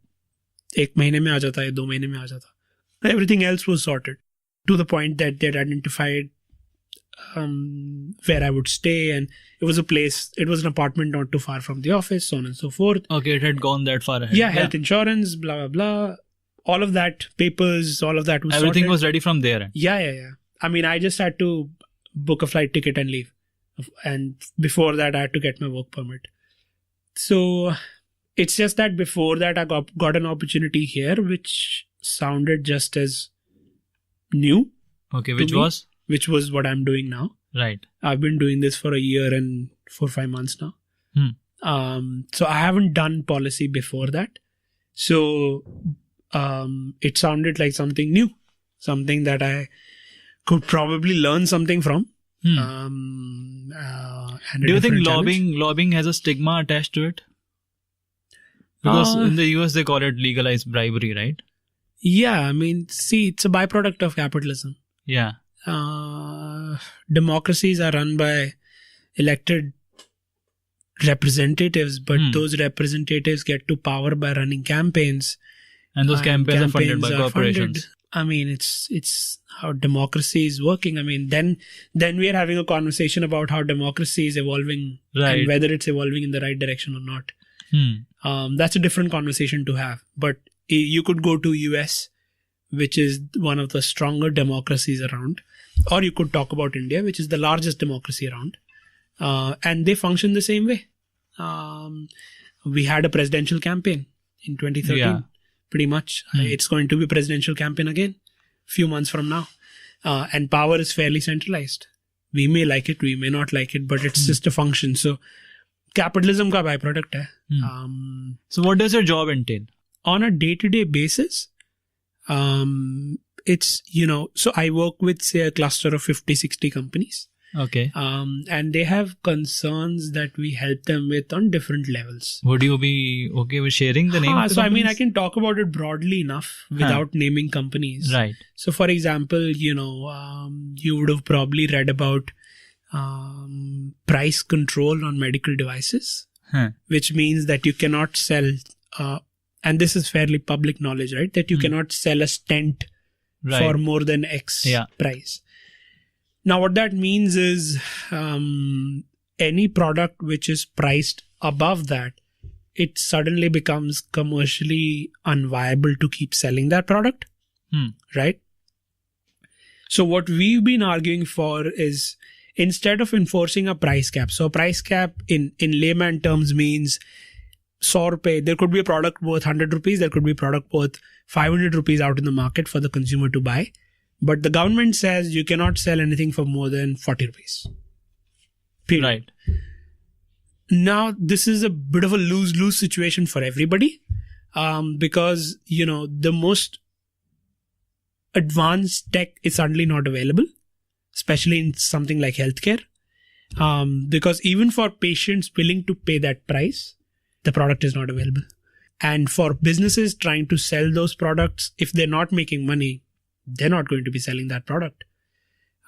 1 mahine mein aa jata hai, 2 mahine mein aa jata. Everything else was sorted to the point that they'd identified where I would stay, and it was an apartment not too far from the office, so on and so forth. Okay, it had gone that far ahead. Yeah, health insurance, blah, blah, blah. All of that, papers, all of that was Everything sorted. was ready from there. Yeah. I just had to book a flight ticket and leave. And before that, I had to get my work permit. So it's just that before that, I got an opportunity here, which sounded just as new. Okay, which was? Which was what I'm doing now. Right. I've been doing this for a year and 4-5 months now. So I haven't done policy before that. So it sounded like something new, something that I could probably learn something from. And do you think lobbying has a stigma attached to it? Because in the US they call it legalized bribery, right? Yeah, it's a byproduct of capitalism. Yeah. Democracies are run by elected representatives, but those representatives get to power by running campaigns. And those campaigns are funded by corporations. It's how democracy is working. Then we are having a conversation about how democracy is evolving, right, and whether it's evolving in the right direction or not. That's a different conversation to have. But you could go to US, which is one of the stronger democracies around, or you could talk about India, which is the largest democracy around, and they function the same way. We had a presidential campaign in 2013. Yeah. Pretty much. It's going to be a presidential campaign again, few months from now. And power is fairly centralized. We may like it, we may not like it, but it's just a function. So, capitalism ka byproduct hai. So, what does your job entail? On a day-to-day basis, it's, so I work with, say, a cluster of 50-60 companies. Okay. And they have concerns that we help them with on different levels. Would you be okay with sharing the name of the companies? I can talk about it broadly enough without naming companies. Right. So, for example, you would have probably read about price control on medical devices, which means that you cannot sell, and this is fairly public knowledge, right? That you cannot sell a stent for more than X price. Now, what that means is any product which is priced above that, it suddenly becomes commercially unviable to keep selling that product, right? So what we've been arguing for is instead of enforcing a price cap, so a price cap in layman terms means 100 rupees, there could be a product worth 100 rupees, there could be a product worth 500 rupees out in the market for the consumer to buy. But the government says you cannot sell anything for more than 40 rupees. Period. Right. Now, this is a bit of a lose-lose situation for everybody because, the most advanced tech is suddenly not available, especially in something like healthcare. Because even for patients willing to pay that price, the product is not available. And for businesses trying to sell those products, if they're not making money, they're not going to be selling that product.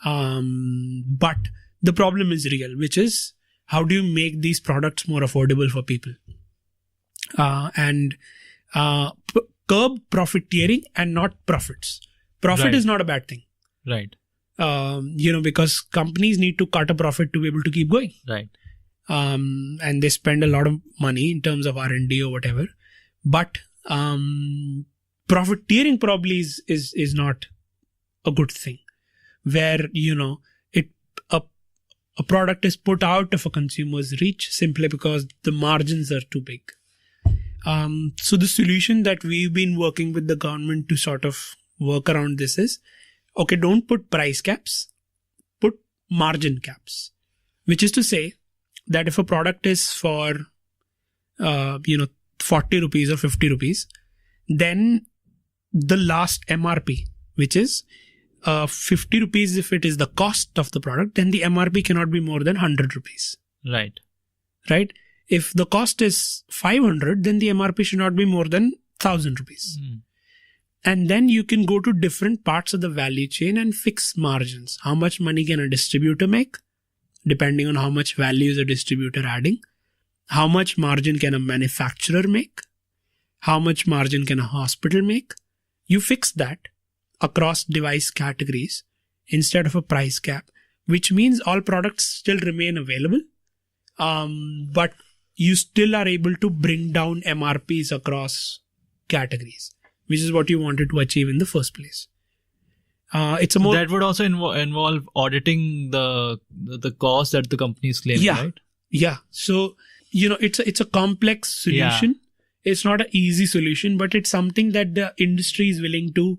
But the problem is real, which is how do you make these products more affordable for people? And curb profiteering and not profits. Profit is not a bad thing. Right. Because companies need to cut a profit to be able to keep going. Right. And they spend a lot of money in terms of R&D or whatever. But profiteering probably is not a good thing, where a product is put out of a consumer's reach simply because the margins are too big. So the solution that we've been working with the government to sort of work around this is, okay, don't put price caps, put margin caps, which is to say that if a product is for, 40 rupees or 50 rupees, then the last MRP, which is 50 rupees if it is the cost of the product, then the MRP cannot be more than 100 rupees. Right. Right? If the cost is 500, then the MRP should not be more than 1000 rupees. And then you can go to different parts of the value chain and fix margins. How much money can a distributor make? Depending on how much value is a distributor adding. How much margin can a manufacturer make? How much margin can a hospital make? You fix that across device categories instead of a price cap, which means all products still remain available. But you still are able to bring down MRPs across categories, which is what you wanted to achieve in the first place. It's a more that would also involve auditing the cost that the company is claiming, right? Yeah. So, it's a complex solution. Yeah. It's not an easy solution, but it's something that the industry is willing to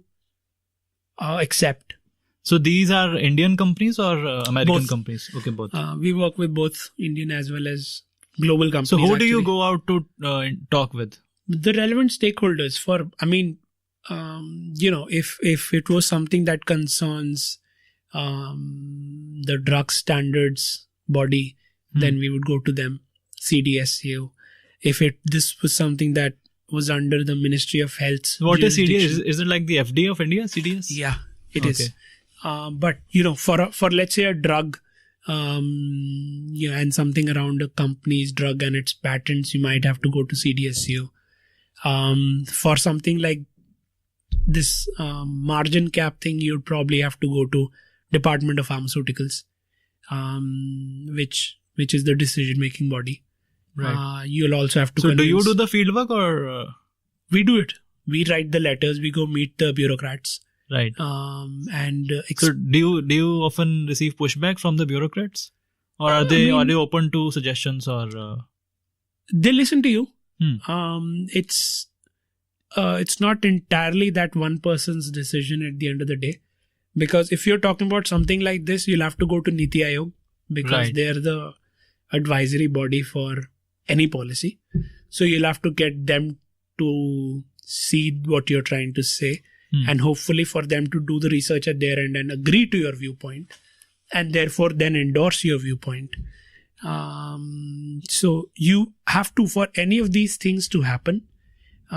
accept. So these are Indian companies or American both. Companies? Okay, both. We work with both Indian as well as global companies. So who do you go out to talk with? The relevant stakeholders if it was something that concerns the drug standards body, then we would go to them, CDSCO. If this was something that was under the Ministry of Health. What is CDS? Is it like the FDA of India, CDS? Yeah, it is. But for let's say a drug, and something around a company's drug and its patents, you might have to go to CDSCO. For something like this margin cap thing, you'd probably have to go to Department of Pharmaceuticals, which is the decision-making body. Right. You'll also have to. So do you do the fieldwork or? We do it. We write the letters. We go meet the bureaucrats. Right. So do you often receive pushback from the bureaucrats, or are they open to suggestions, or? They listen to you. It's not entirely that one person's decision at the end of the day, because if you're talking about something like this, you'll have to go to Niti Aayog, because they're the advisory body for any policy. So you'll have to get them to see what you're trying to say, and hopefully for them to do the research at their end and agree to your viewpoint, and therefore then endorse your viewpoint. So you have to, for any of these things to happen,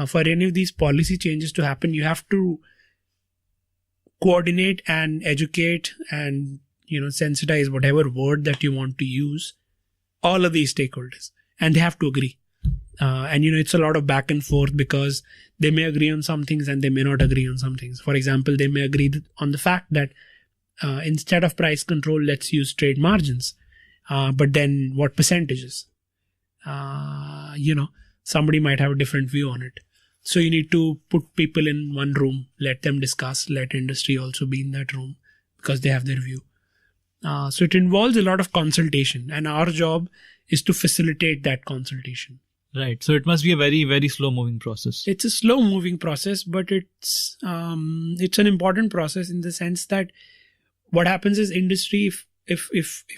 for any of these policy changes to happen, you have to coordinate and educate and sensitize, whatever word that you want to use, all of these stakeholders, and they have to agree. And it's a lot of back and forth, because they may agree on some things and they may not agree on some things. For example, they may agree on the fact that instead of price control, let's use trade margins. But then what percentages? Somebody might have a different view on it. So you need to put people in one room, let them discuss, let industry also be in that room, because they have their view. So it involves a lot of consultation, and our job is to facilitate that consultation. Right. So it must be a very, very slow moving process. It's a slow moving process, but it's an important process in the sense that what happens is industry, if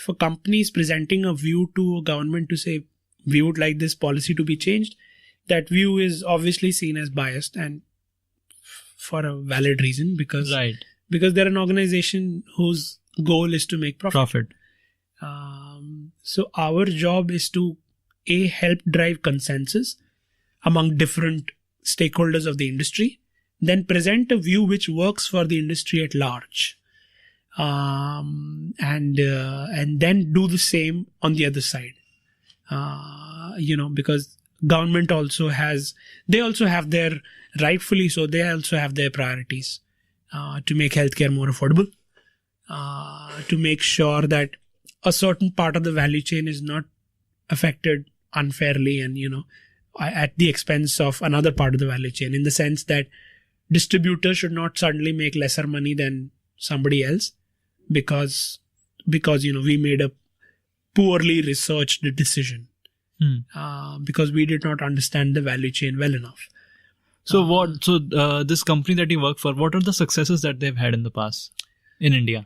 a company is presenting a view to a government to say, we would like this policy to be changed, that view is obviously seen as biased, and for a valid reason, because they're an organization whose goal is to make profit. So our job is to help drive consensus among different stakeholders of the industry, then present a view which works for the industry at large, and then do the same on the other side. Because government also have their, rightfully so, they also have their priorities to make healthcare more affordable, to make sure that a certain part of the value chain is not affected unfairly and at the expense of another part of the value chain, in the sense that distributors should not suddenly make lesser money than somebody else because we made a poorly researched decision. because we did not understand the value chain well enough. So this company that you work for, what are the successes that they've had in the past in India?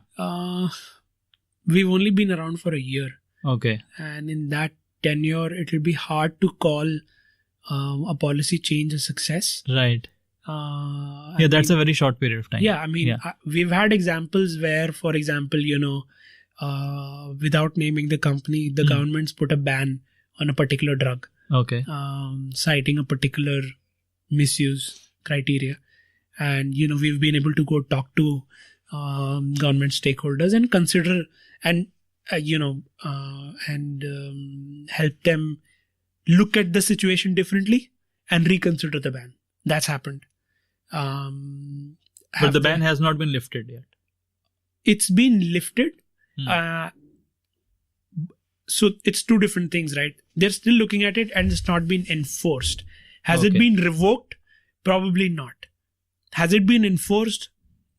We've only been around for a year. Okay. And in that tenure, it will be hard to call a policy change a success. Right. That's a very short period of time. Yeah, we've had examples where, for example, without naming the company, the government's put a ban on a particular drug. Okay. Citing a particular misuse criteria. And, we've been able to go talk to government stakeholders and consider and, help them look at the situation differently and reconsider the ban. That's happened. But the ban has not been lifted yet. It's been lifted. So it's two different things, right? They're still looking at it and it's not been enforced. Has it been revoked? Probably not. Has it been enforced?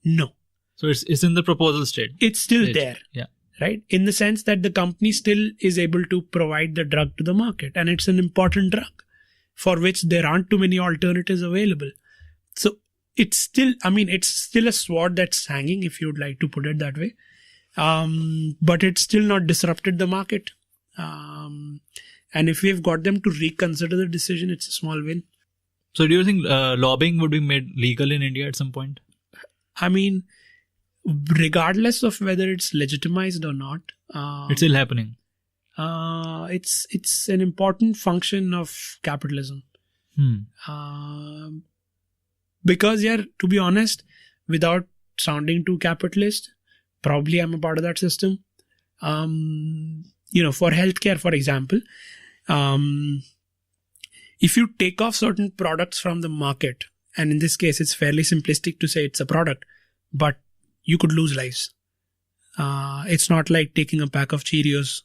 No. So it's in the proposal state. It's still there. Yeah. Right? In the sense that the company still is able to provide the drug to the market, and it's an important drug for which there aren't too many alternatives available. So it's still a sword that's hanging, if you'd like to put it that way. But it's still not disrupted the market. And if we've got them to reconsider the decision, it's a small win. So do you think lobbying would be made legal in India at some point? Regardless of whether it's legitimized or not, it's still happening. It's an important function of capitalism. Because to be honest, without sounding too capitalist, probably I'm a part of that system. For healthcare, for example, if you take off certain products from the market, and in this case, it's fairly simplistic to say it's a product, but you could lose lives. It's not like taking a pack of Cheerios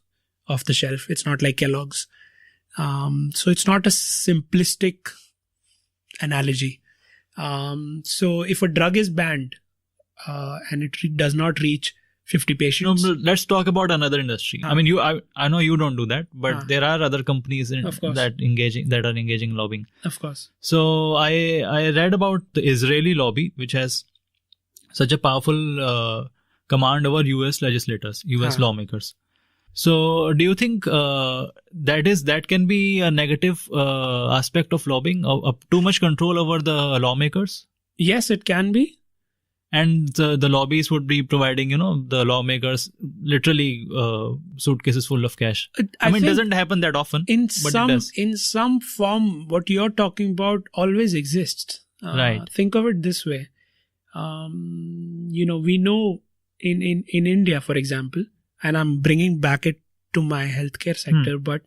off the shelf. It's not like Kellogg's. So it's not a simplistic analogy. So if a drug is banned and it does not reach 50 patients. No, let's talk about another industry. I know you don't do that, but there are other companies that are engaging in lobbying. Of course. So I read about the Israeli lobby, which has such a powerful command over US legislators, US lawmakers. So do you think that can be a negative aspect of lobbying, too much control over the lawmakers? Yes, it can be. And the lobbies would be providing, the lawmakers literally suitcases full of cash. It doesn't happen that often, but it does. In some form, what you're talking about always exists. Right. Think of it this way. We know in India, for example, and I'm bringing back it to my healthcare sector, but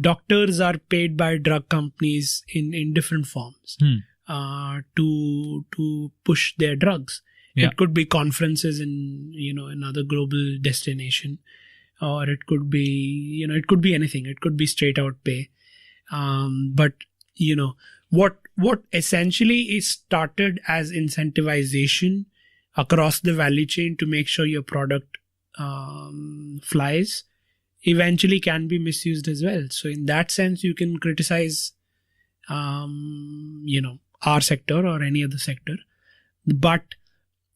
doctors are paid by drug companies in different forms. To push their drugs. Yeah. It could be conferences in another global destination, or it could be anything. It could be straight out pay. But what essentially is started as incentivization across the value chain to make sure your product flies, eventually can be misused as well. So in that sense, you can criticize our sector or any other sector, but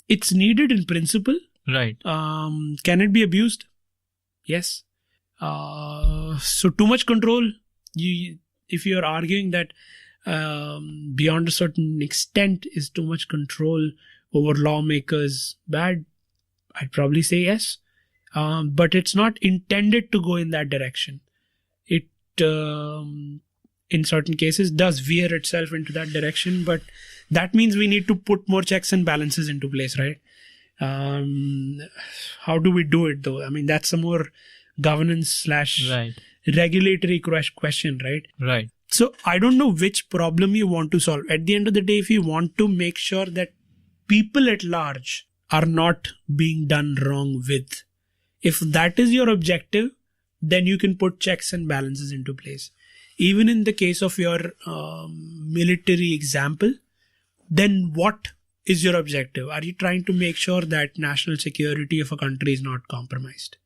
it's needed in principle. Right. Can it be abused? Yes. So too much control, if you're arguing that beyond a certain extent is too much control over lawmakers bad, I'd probably say yes. But it's not intended to go in that direction. It in certain cases does veer itself into that direction, but that means we need to put more checks and balances into place, right? How do we do it though? That's a more governance / regulatory question, right? Right. So I don't know which problem you want to solve. At the end of the day, if you want to make sure that people at large are not being done wrong with, if that is your objective, then you can put checks and balances into place. Even in the case of your military example, then what is your objective? Are you trying to make sure that national security of a country is not compromised?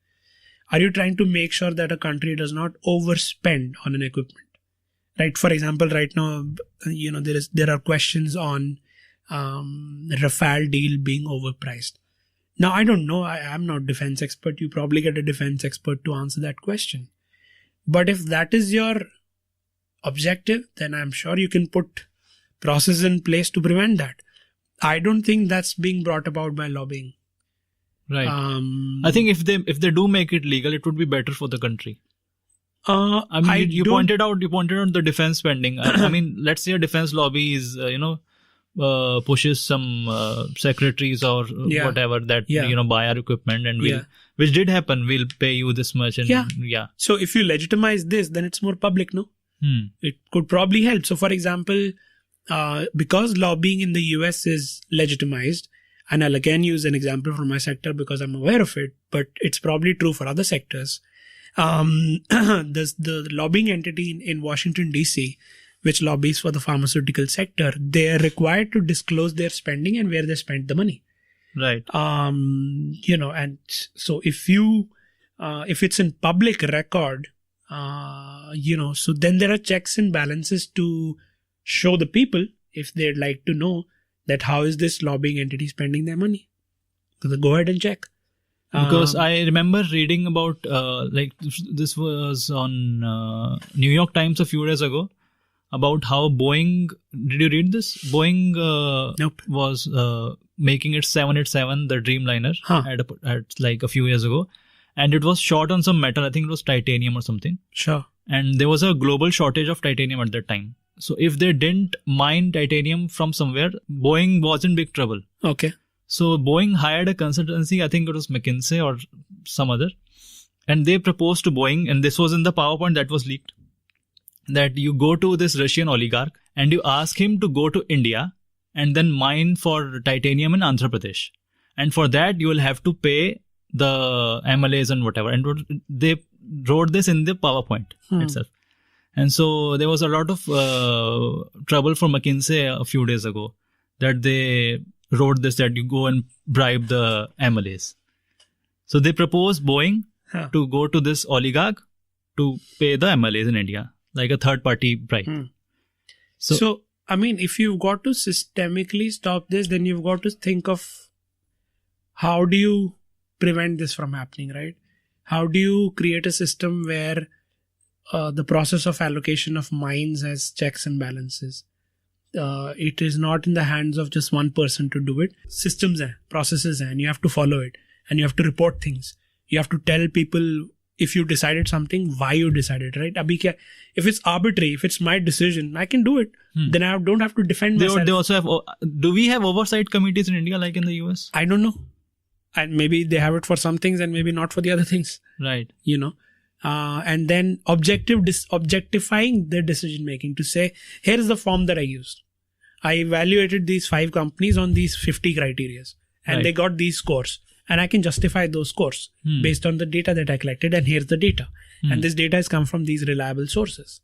Are you trying to make sure that a country does not overspend on an equipment? Right. For example, right now, there are questions on Rafale deal being overpriced. Now, I don't know. I'm not defense expert. You probably get a defense expert to answer that question. But if that is your objective, then I'm sure you can put processes in place to prevent that. I don't think that's being brought about by lobbying. Right. I think if they do make it legal, it would be better for the country. You pointed out the defense spending. I mean, let's say a defense lobby is pushes some secretaries or whatever that buy our equipment and which did happen. We'll pay you this much and So if you legitimize this, then it's more public, no? It could probably help. So for example, because lobbying in the US is legitimized, and I'll again use an example from my sector because I'm aware of it, but it's probably true for other sectors. The lobbying entity in Washington, D.C., which lobbies for the pharmaceutical sector, they are required to disclose their spending and where they spent the money. Right. And so if it's in public record, so then there are checks and balances to show the people if they'd like to know that how is this lobbying entity spending their money. So they go ahead and check. Because I remember reading about this was on New York Times a few days ago about how Boeing. Did you read this? Boeing Nope. was making its 787, the Dreamliner, at like a few years ago, and it was short on some metal. I think it was titanium or something. Sure. And there was a global shortage of titanium at that time. So if they didn't mine titanium from somewhere, Boeing was in big trouble. Okay. So Boeing hired a consultancy, I think it was McKinsey or some other, and they proposed to Boeing, and this was in the PowerPoint that was leaked, that you go to this Russian oligarch and you ask him to go to India and then mine for titanium in Andhra Pradesh. And for that, you will have to pay the MLAs and whatever. And they wrote this in the PowerPoint itself. And so there was a lot of trouble for McKinsey a few days ago that they wrote this, that you go and bribe the MLAs. So they proposed Boeing to go to this oligarch to pay the MLAs in India, like a third party bribe. So, I mean, if you've got to systemically stop this, then you've got to think of how do you prevent this from happening, right? How do you create a system where the process of allocation of mines has checks and balances? It is not in the hands of just one person to do it. Systems hai, processes hai, and you have to follow it, and you have to report things. You have to tell people if you decided something, why you decided, right? If it's arbitrary, if it's my decision, I can do it. Then I don't have to defend myself. They also have. Do we have oversight committees in India like in the US? I don't know. And maybe they have it for some things and maybe not for the other things. Right. And then objectifying the decision making to say, here is the form that I used. I evaluated these 5 companies on these 50 criteria and they got these scores, and I can justify those scores based on the data that I collected, and here's the data. And this data has come from these reliable sources.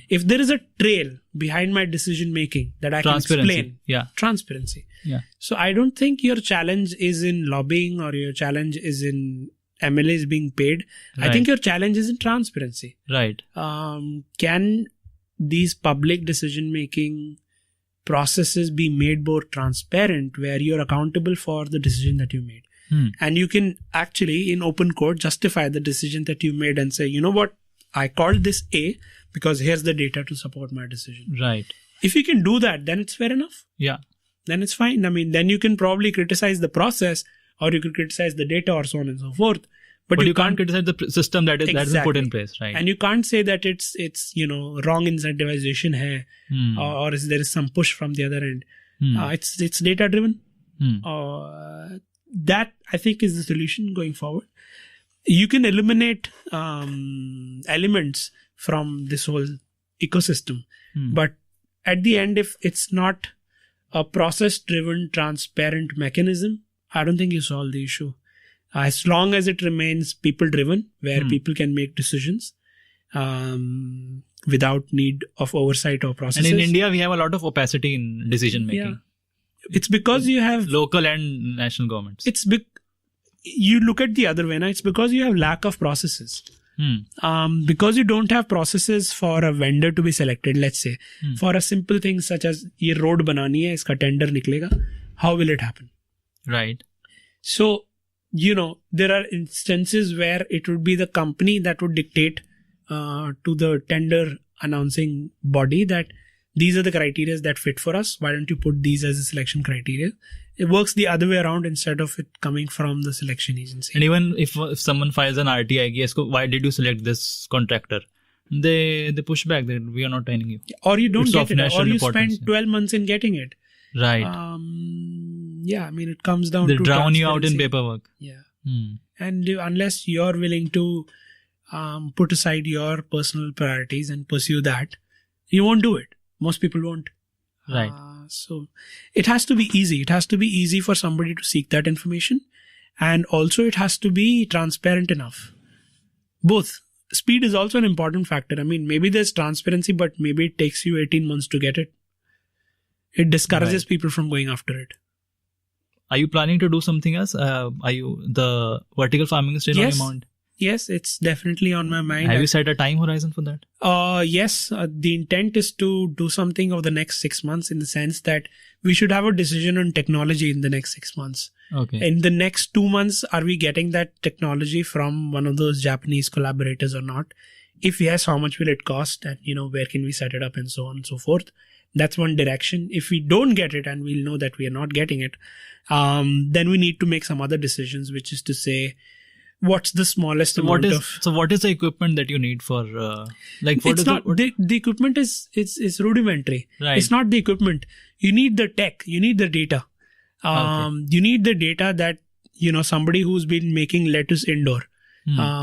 If there is a trail behind my decision making that I can explain, transparency. Yeah. So I don't think your challenge is in lobbying or your challenge is in MLAs being paid. Right. I think your challenge is in transparency. Right. Can these public decision making processes be made more transparent, where you're accountable for the decision that you made? And you can actually, in open court, justify the decision that you made and say, you know what, I called this A because here's the data to support my decision. Right. If you can do that, then it's fair enough. Yeah. Then it's fine. I mean, then you can probably criticize the process, or you could criticize the data, or so on and so forth. But you can't criticize the system that is put in place, right? And you can't say that it's wrong incentivization hai, or there is some push from the other end. It's data driven. That I think is the solution going forward. You can eliminate elements from this whole ecosystem, but at the end, if it's not a process-driven, transparent mechanism, I don't think you solve the issue. As long as it remains people-driven, where people can make decisions without need of oversight or processes. And in India, we have a lot of opacity in decision-making. Yeah. It's because you have local and national governments. you look at the other way, it's because you have lack of processes. Because you don't have processes for a vendor to be selected, let's say, for a simple thing such as ye road banani hai, iska tender niklega, how will it happen? Right. So, there are instances where it would be the company that would dictate to the tender announcing body that these are the criteria that fit for us. Why don't you put these as a selection criteria? It works the other way around instead of it coming from the selection agency. And even if someone files an RTI, yes, why did you select this contractor? They push back that we are not training you. Or you don't get it. Or you spend 12 months in getting it. Right. It comes down to they drown you out in paperwork. Yeah. And unless you're willing to put aside your personal priorities and pursue that, you won't do it. Most people won't. Right. So it has to be easy. It has to be easy for somebody to seek that information. And also it has to be transparent enough. Both. Speed is also an important factor. Maybe there's transparency, but maybe it takes you 18 months to get it. It discourages people from going after it. Are you planning to do something else? Are you the vertical farming is still on your mind? Yes, it's definitely on my mind. Have you set a time horizon for that? Yes, the intent is to do something over the next 6 months, in the sense that we should have a decision on technology in the next 6 months. Okay. In the next 2 months, are we getting that technology from one of those Japanese collaborators or not? If yes, how much will it cost? And where can we set it up and so on and so forth? That's one direction. If we don't get it and we'll know that we are not getting it, then we need to make some other decisions, which is to say, what's the smallest amount of... So what is the equipment that you need for... the equipment is rudimentary. Right. It's not the equipment. You need the tech. You need the data. You need the data that, somebody who's been making lettuce indoor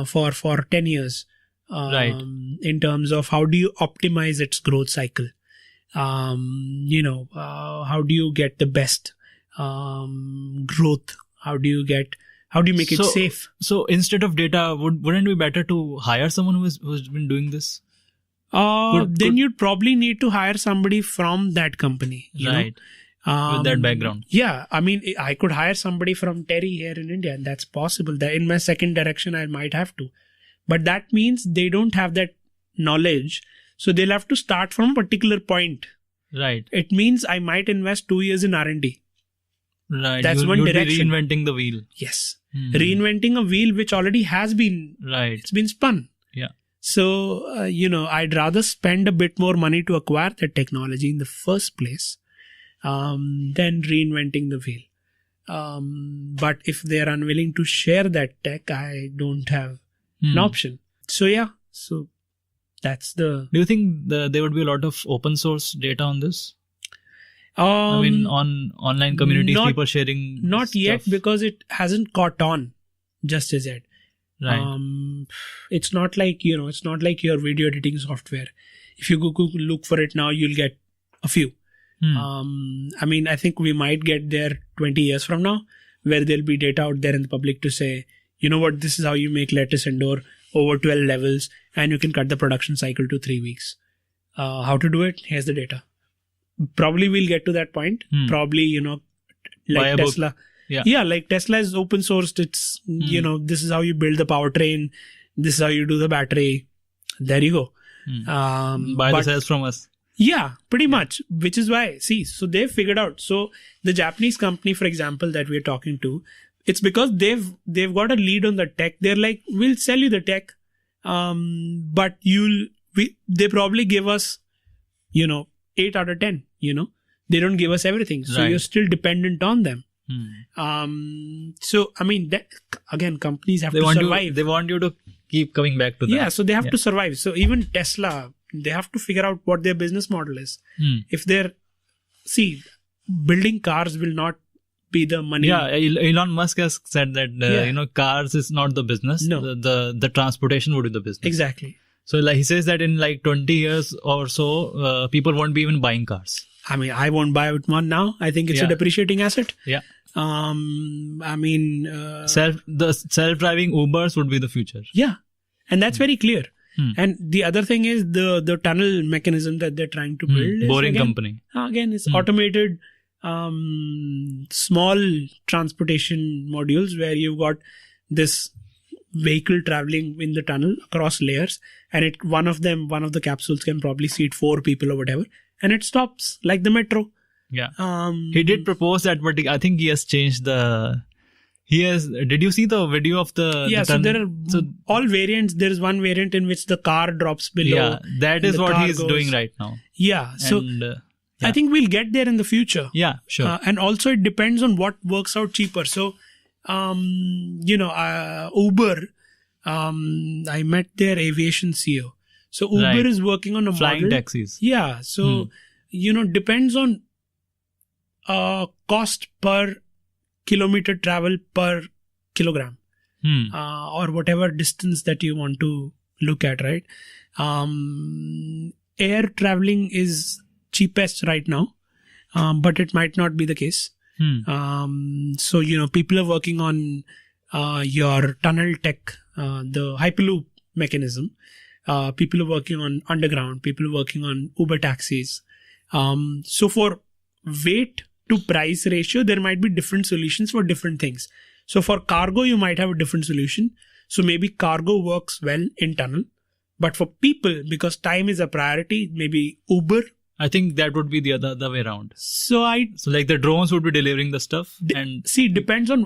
for 10 years. Right. In terms of how do you optimize its growth cycle? How do you get the best growth? How do you make it safe? So instead of data, wouldn't it be better to hire someone who's been doing this? Then you'd probably need to hire somebody from that company. Right. With that background. Yeah. I could hire somebody from Terry here in India, and that's possible. That in my second direction, I might have to. But that means they don't have that knowledge. So they'll have to start from a particular point. Right. It means I might invest 2 years in R&D. Right. That's one direction. Be reinventing the wheel. Yes. Reinventing a wheel which already has been. Right. It's been spun. Yeah. So, I'd rather spend a bit more money to acquire that technology in the first place than reinventing the wheel. But if they're unwilling to share that tech, I don't have an option. So, yeah. So, that's the... Do you think there would be a lot of open source data on this? On online communities, people sharing Not stuff? yet, because it hasn't caught on just as yet. Right. It's not like, it's not like your video editing software. If you go look for it now, you'll get a few. I think we might get there 20 years from now, where there'll be data out there in the public to say, you know what, this is how you make lettuce indoor over 12 levels, and you can cut the production cycle to 3 weeks. How to do it? Here's the data. Probably we'll get to that point. Probably, like Tesla. Yeah, like Tesla is open sourced. It's, this is how you build the powertrain. This is how you do the battery. There you go. Buy the cells from us. Yeah, pretty much. Which is why, so they've figured out. So the Japanese company, for example, that we're talking to, it's because they've got a lead on the tech. They're like, we'll sell you the tech. But they probably give us, 8 out of 10, they don't give us everything. So you're still dependent on them. Again, companies have to survive. They want you to keep coming back to that. Yeah, so they have to survive. So even Tesla, they have to figure out what their business model is. If building cars will not be the money. Yeah, Elon Musk has said that, cars is not the business. No. The transportation would be the business. Exactly. So he says that in 20 years or so, people won't be even buying cars. I won't buy one now. I think it's a depreciating asset. Yeah. The self-driving Ubers would be the future. Yeah. And that's very clear. And the other thing is the tunnel mechanism that they're trying to build. Boring company. Again, it's automated small transportation modules where you've got this vehicle traveling in the tunnel across layers, and one of the capsules can probably seat 4 people or whatever, and it stops like the metro. Yeah. He did propose that, but I think he has changed the. Did you see the video of the? Yeah. So there are all variants. There is one variant in which the car drops below. Yeah, that is what he's doing right now. Yeah. So I think we'll get there in the future. Yeah, sure. And also it depends on what works out cheaper. So, Uber, I met their aviation CEO. So Uber is working on a flying model. Taxis. Yeah. So, depends on cost per kilometer travel per kilogram, or whatever distance that you want to look at, right? Air traveling is cheapest right now, but it might not be the case. So, people are working on your tunnel tech, the Hyperloop mechanism. People are working on underground. People are working on Uber taxis. So for weight to price ratio, there might be different solutions for different things. So for cargo, you might have a different solution. So maybe cargo works well in tunnel. But for people, because time is a priority, maybe Uber. I think that would be the other way around. So like the drones would be delivering the stuff. And see, depends on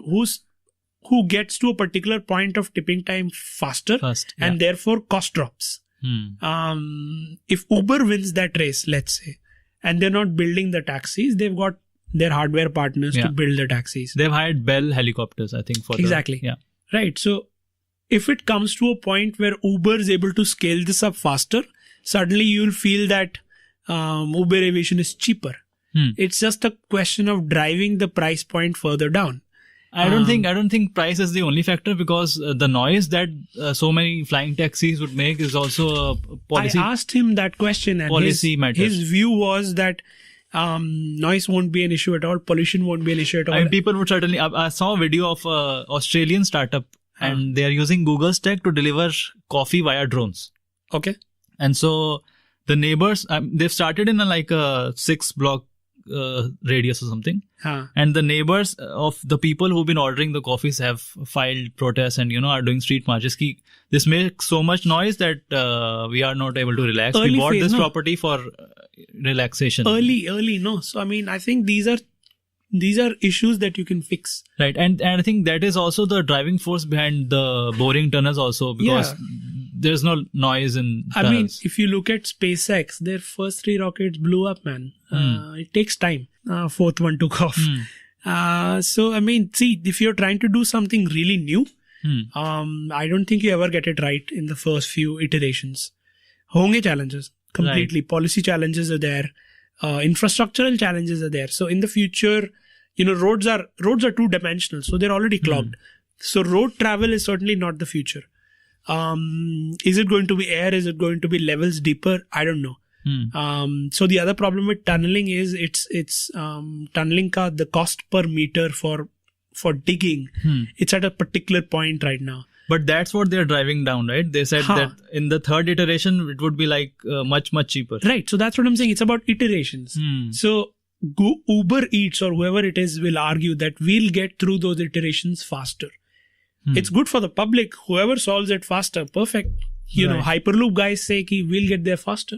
who gets to a particular point of tipping time faster, and therefore cost drops. If Uber wins that race, let's say, and they're not building the taxis, they've got their hardware partners to build the taxis. They've hired Bell helicopters, I think, for exactly. Right. So if it comes to a point where Uber is able to scale this up faster, suddenly you'll feel that Uber aviation is cheaper. It's just a question of driving the price point further down. I don't think price is the only factor, because the noise that so many flying taxis would make is also a policy. I asked him that question, and his view was that noise won't be an issue at all. Pollution won't be an issue at all. And people would certainly. I saw a video of an Australian startup, and they are using Google's tech to deliver coffee via drones. Okay. And so the neighbors, they've started in a 6-block radius or something. And the neighbors of the people who've been ordering the coffees have filed protests and, are doing street marches. This makes so much noise that we are not able to relax. We bought this property for relaxation. Early, no. So, I think these are issues that you can fix. Right. And I think that is also the driving force behind the boring tunnels also, because there's no noise in tunnels. If you look at SpaceX, their first 3 rockets blew up, man. It takes time. 4th one took off. So, see, if you're trying to do something really new, I don't think you ever get it right in the first few iterations. Honge challenges, completely. Right. Policy challenges are there. Infrastructural challenges are there. So in the future, roads are 2-dimensional, so they're already clogged. So road travel is certainly not the future. Is it going to be air? Is it going to be levels deeper? I don't know. So the other problem with tunneling is it's tunneling the cost per meter for digging. It's at a particular point right now. But that's what they're driving down, right? They said that in the 3rd iteration, it would be much, much cheaper. Right. So that's what I'm saying. It's about iterations. So Uber Eats or whoever it is will argue that we'll get through those iterations faster. It's good for the public. Whoever solves it faster, perfect. Hyperloop guys say we'll get there faster.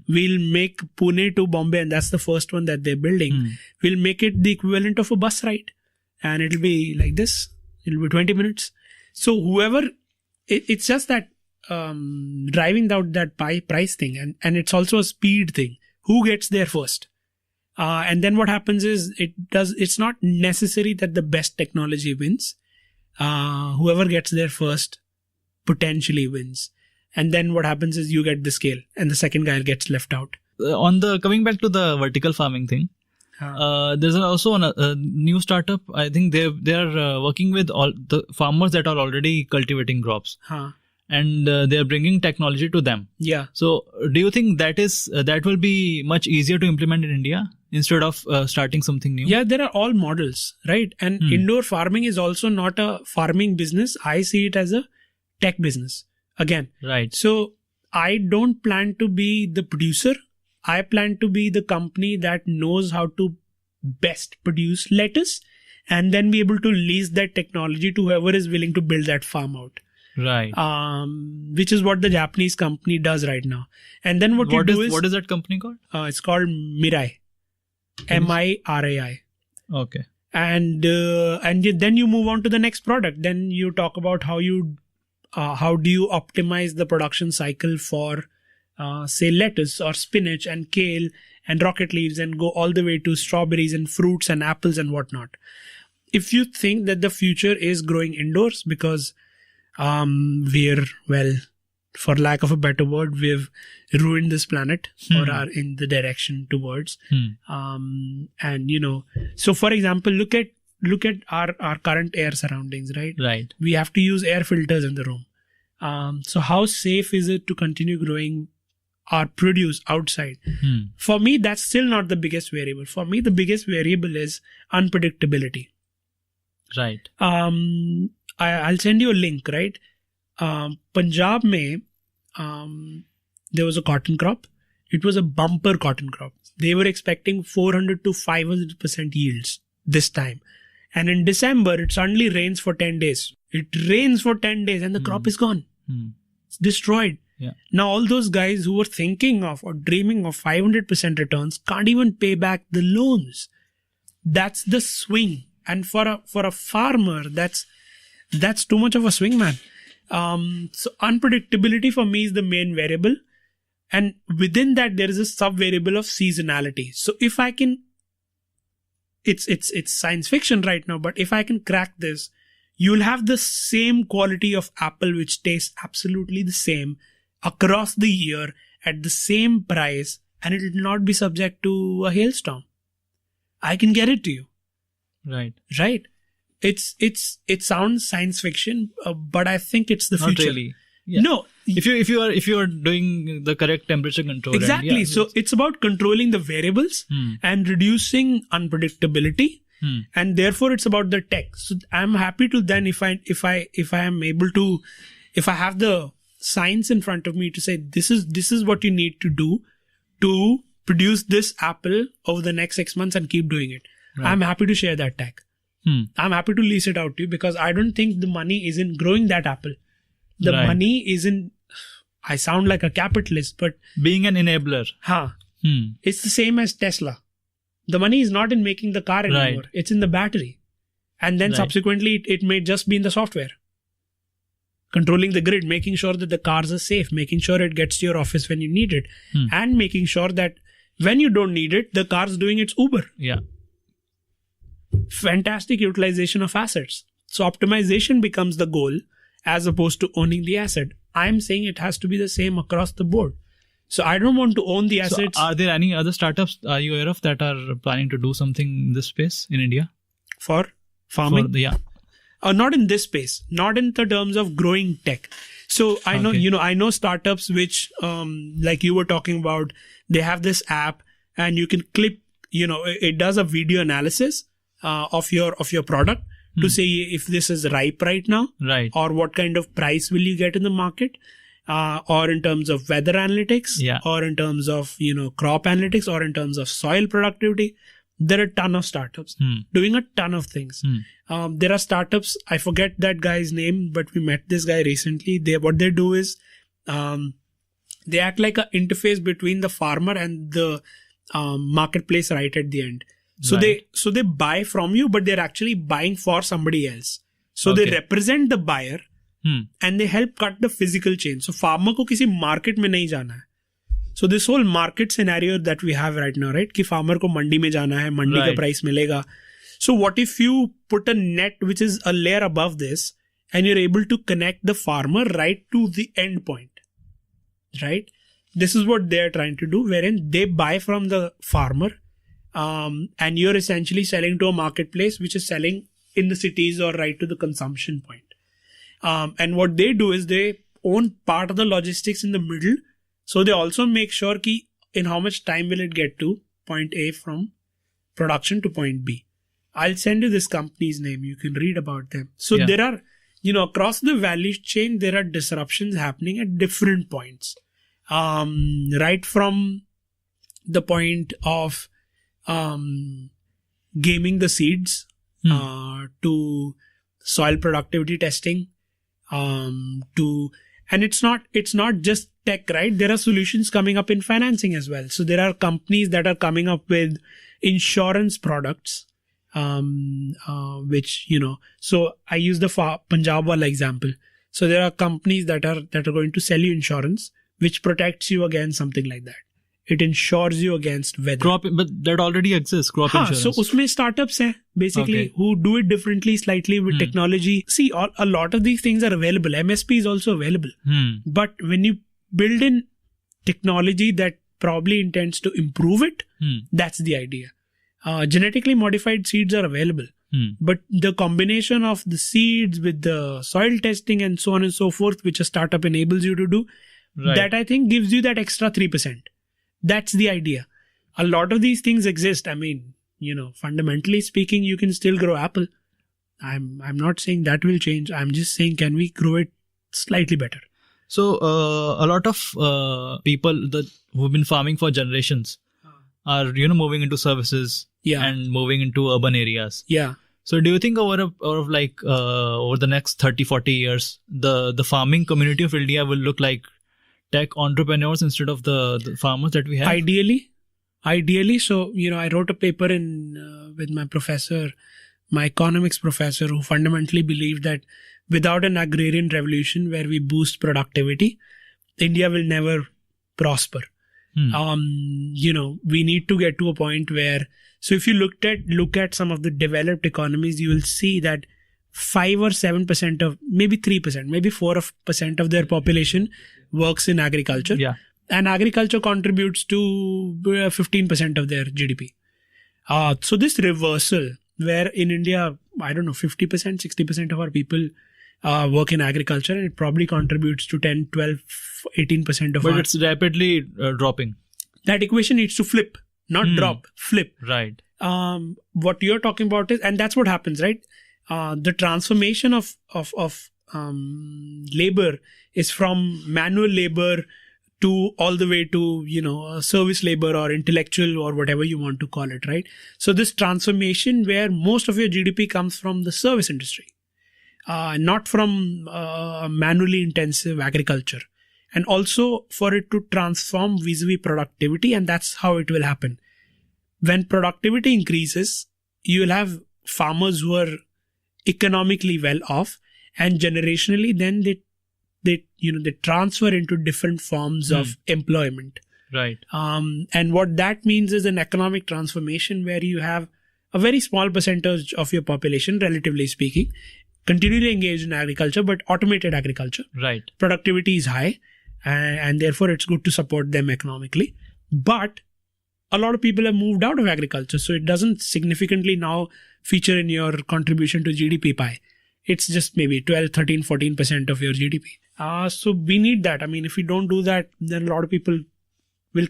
We'll make Pune to Bombay, and that's the first one that they're building. We'll make it the equivalent of a bus ride, and it'll be like this. It'll be 20 minutes. So whoever, it's just that driving down that price thing, and it's also a speed thing. Who gets there first? And then what happens is it's not necessary that the best technology wins. Whoever gets there first potentially wins. And then what happens is you get the scale and the second guy gets left out. Coming back to the vertical farming thing, there's also a new startup. I think they're working with all the farmers that are already cultivating crops. And they're bringing technology to them. Yeah. So do you think that will be much easier to implement in India instead of starting something new? Yeah, there are all models, right? And indoor farming is also not a farming business. I see it as a tech business again. Right. So I don't plan to be the producer. I plan to be the company that knows how to best produce lettuce, and then be able to lease that technology to whoever is willing to build that farm out. Right. Which is what the Japanese company does right now. And then what is that company called? It's called Mirai. Mirai. Okay. And then you move on to the next product. Then you talk about how do you optimize the production cycle for say lettuce or spinach and kale and rocket leaves, and go all the way to strawberries and fruits and apples and whatnot. If you think that the future is growing indoors because we're, well, for lack of a better word, we've ruined this planet or are in the direction towards. And so for example, look at our current air surroundings, right? Right. We have to use air filters in the room. So how safe is it to continue growing our produce outside? For me, that's still not the biggest variable. For me, the biggest variable is unpredictability. Right. I'll send you a link, right? Punjab mein, there was a cotton crop. It was a bumper cotton crop. They were expecting 400 to 500% yields this time. And in December, it suddenly rains for 10 days. It rains for 10 days and the crop is gone. It's destroyed. Yeah. Now, all those guys who were thinking of or dreaming of 500% returns can't even pay back the loans. That's the swing. And for a farmer, that's too much of a swing, man. So unpredictability for me is the main variable. And within that, there is a sub-variable of seasonality. So if I can, it's science fiction right now, but if I can crack this, you'll have the same quality of apple which tastes absolutely the same across the year at the same price, and it will not be subject to a hailstorm. I can get it to you. Right. Right. It sounds science fiction, but I think it's the future. Not really. Yeah. No. If you are doing the correct temperature control. Exactly. So it's about controlling the variables and reducing unpredictability. And therefore it's about the tech. So I'm happy to then if I am able to, if I have the science in front of me to say this is what you need to do to produce this apple over the next 6 months and keep doing it. Right. I'm happy to share that tech. I'm happy to lease it out to you because I don't think the money is in growing that apple. The money is in, I sound like a capitalist, but being an enabler. It's the same as Tesla. The money is not in making the car anymore. Right. It's in the battery. And then subsequently, it may just be in the software. Controlling the grid, making sure that the cars are safe, making sure it gets to your office when you need it, and making sure that when you don't need it, the car's doing its Uber. Yeah. Fantastic utilization of assets. So optimization becomes the goal as opposed to owning the asset. I'm saying it has to be the same across the board. So I don't want to own the assets. So are there any other startups are you aware of that are planning to do something in this space in India? For farming? Not in this space. Not in the terms of growing tech. So I know, I know startups which, like you were talking about, they have this app and you can clip, it does a video analysis of your product to say if this is ripe right now, right, or what kind of price will you get in the market, or in terms of weather analytics, or in terms of crop analytics, or in terms of soil productivity. There are a ton of startups doing a ton of things. There are startups, I forget that guy's name, but we met this guy recently. What they do is they act like an interface between the farmer and the marketplace right at the end. So they buy from you, but they're actually buying for somebody else. So they represent the buyer and they help cut the physical chain. So farmer ko kisi market mein nahi jana hai. So this whole market scenario that we have right now, right? Ki farmer ko mandi mein jana hai, mandi ka price milega. So what if you put a net which is a layer above this and you're able to connect the farmer right to the end point, right? This is what they're trying to do, wherein they buy from the farmer. And you're essentially selling to a marketplace which is selling in the cities or right to the consumption point. And what they do is they own part of the logistics in the middle. So they also make sure ki in how much time will it get to point A from production to point B. I'll send you this company's name. You can read about them. So there are, across the value chain, there are disruptions happening at different points. Right from the point of gaming the seeds, to soil productivity testing, and it's not just tech, right? There are solutions coming up in financing as well. So there are companies that are coming up with insurance products, which, so I use the Punjab wala example. So there are companies that are going to sell you insurance, which protects you against something like that. It insures you against weather. But that already exists, crop insurance. So usme startups hai, basically, who do it differently, slightly with technology. See, a lot of these things are available. MSP is also available. But when you build in technology that probably intends to improve it, that's the idea. Genetically modified seeds are available. But the combination of the seeds with the soil testing and so on and so forth, which a startup enables you to do, that I think gives you that extra 3%. That's the idea. A lot of these things exist. I mean, fundamentally speaking, you can still grow apple. I'm not saying that will change. I'm just saying, can we grow it slightly better? So a lot of people who've been farming for generations are moving into services and moving into urban areas. Yeah. So do you think over the next 30-40 years, the farming community of India will look like tech entrepreneurs instead of the farmers that we have? Ideally. So, I wrote a paper with my professor, my economics professor, who fundamentally believed that without an agrarian revolution where we boost productivity, India will never prosper. We need to get to a point where, so if you look at some of the developed economies, you will see that 5 or 7% of, maybe 3%, maybe 4% of their population works in agriculture. Yeah. And agriculture contributes to 15% of their GDP. So this reversal, where in India, I don't know, 50%, 60% of our people work in agriculture, and it probably contributes to 10, 12, 18% of But it's rapidly dropping. That equation needs to flip, not drop, flip. Right. What you're talking about is, and that's what happens, right? The transformation of labor is from manual labor to all the way to, service labor or intellectual or whatever you want to call it, right? So this transformation where most of your GDP comes from the service industry, not from manually intensive agriculture. And also for it to transform vis-a-vis productivity, and that's how it will happen. When productivity increases, you will have farmers who are economically well off, and generationally then they transfer into different forms of employment. Right. And what that means is an economic transformation where you have a very small percentage of your population, relatively speaking, continually engaged in agriculture, but automated agriculture. Right. Productivity is high, and therefore it's good to support them economically. But a lot of people have moved out of agriculture, so it doesn't significantly now feature in your contribution to GDP pie. It's just maybe 12, 13, 14% of your GDP. So we need that. I mean, if we don't do that, then a lot of people will...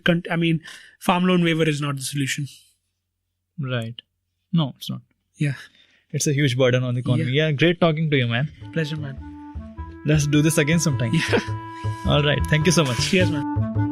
farm loan waiver is not the solution. Right. No, it's not. Yeah. It's a huge burden on the economy. Yeah, great talking to you, man. Pleasure, man. Let's do this again sometime. Yeah. All right. Thank you so much. Cheers, man.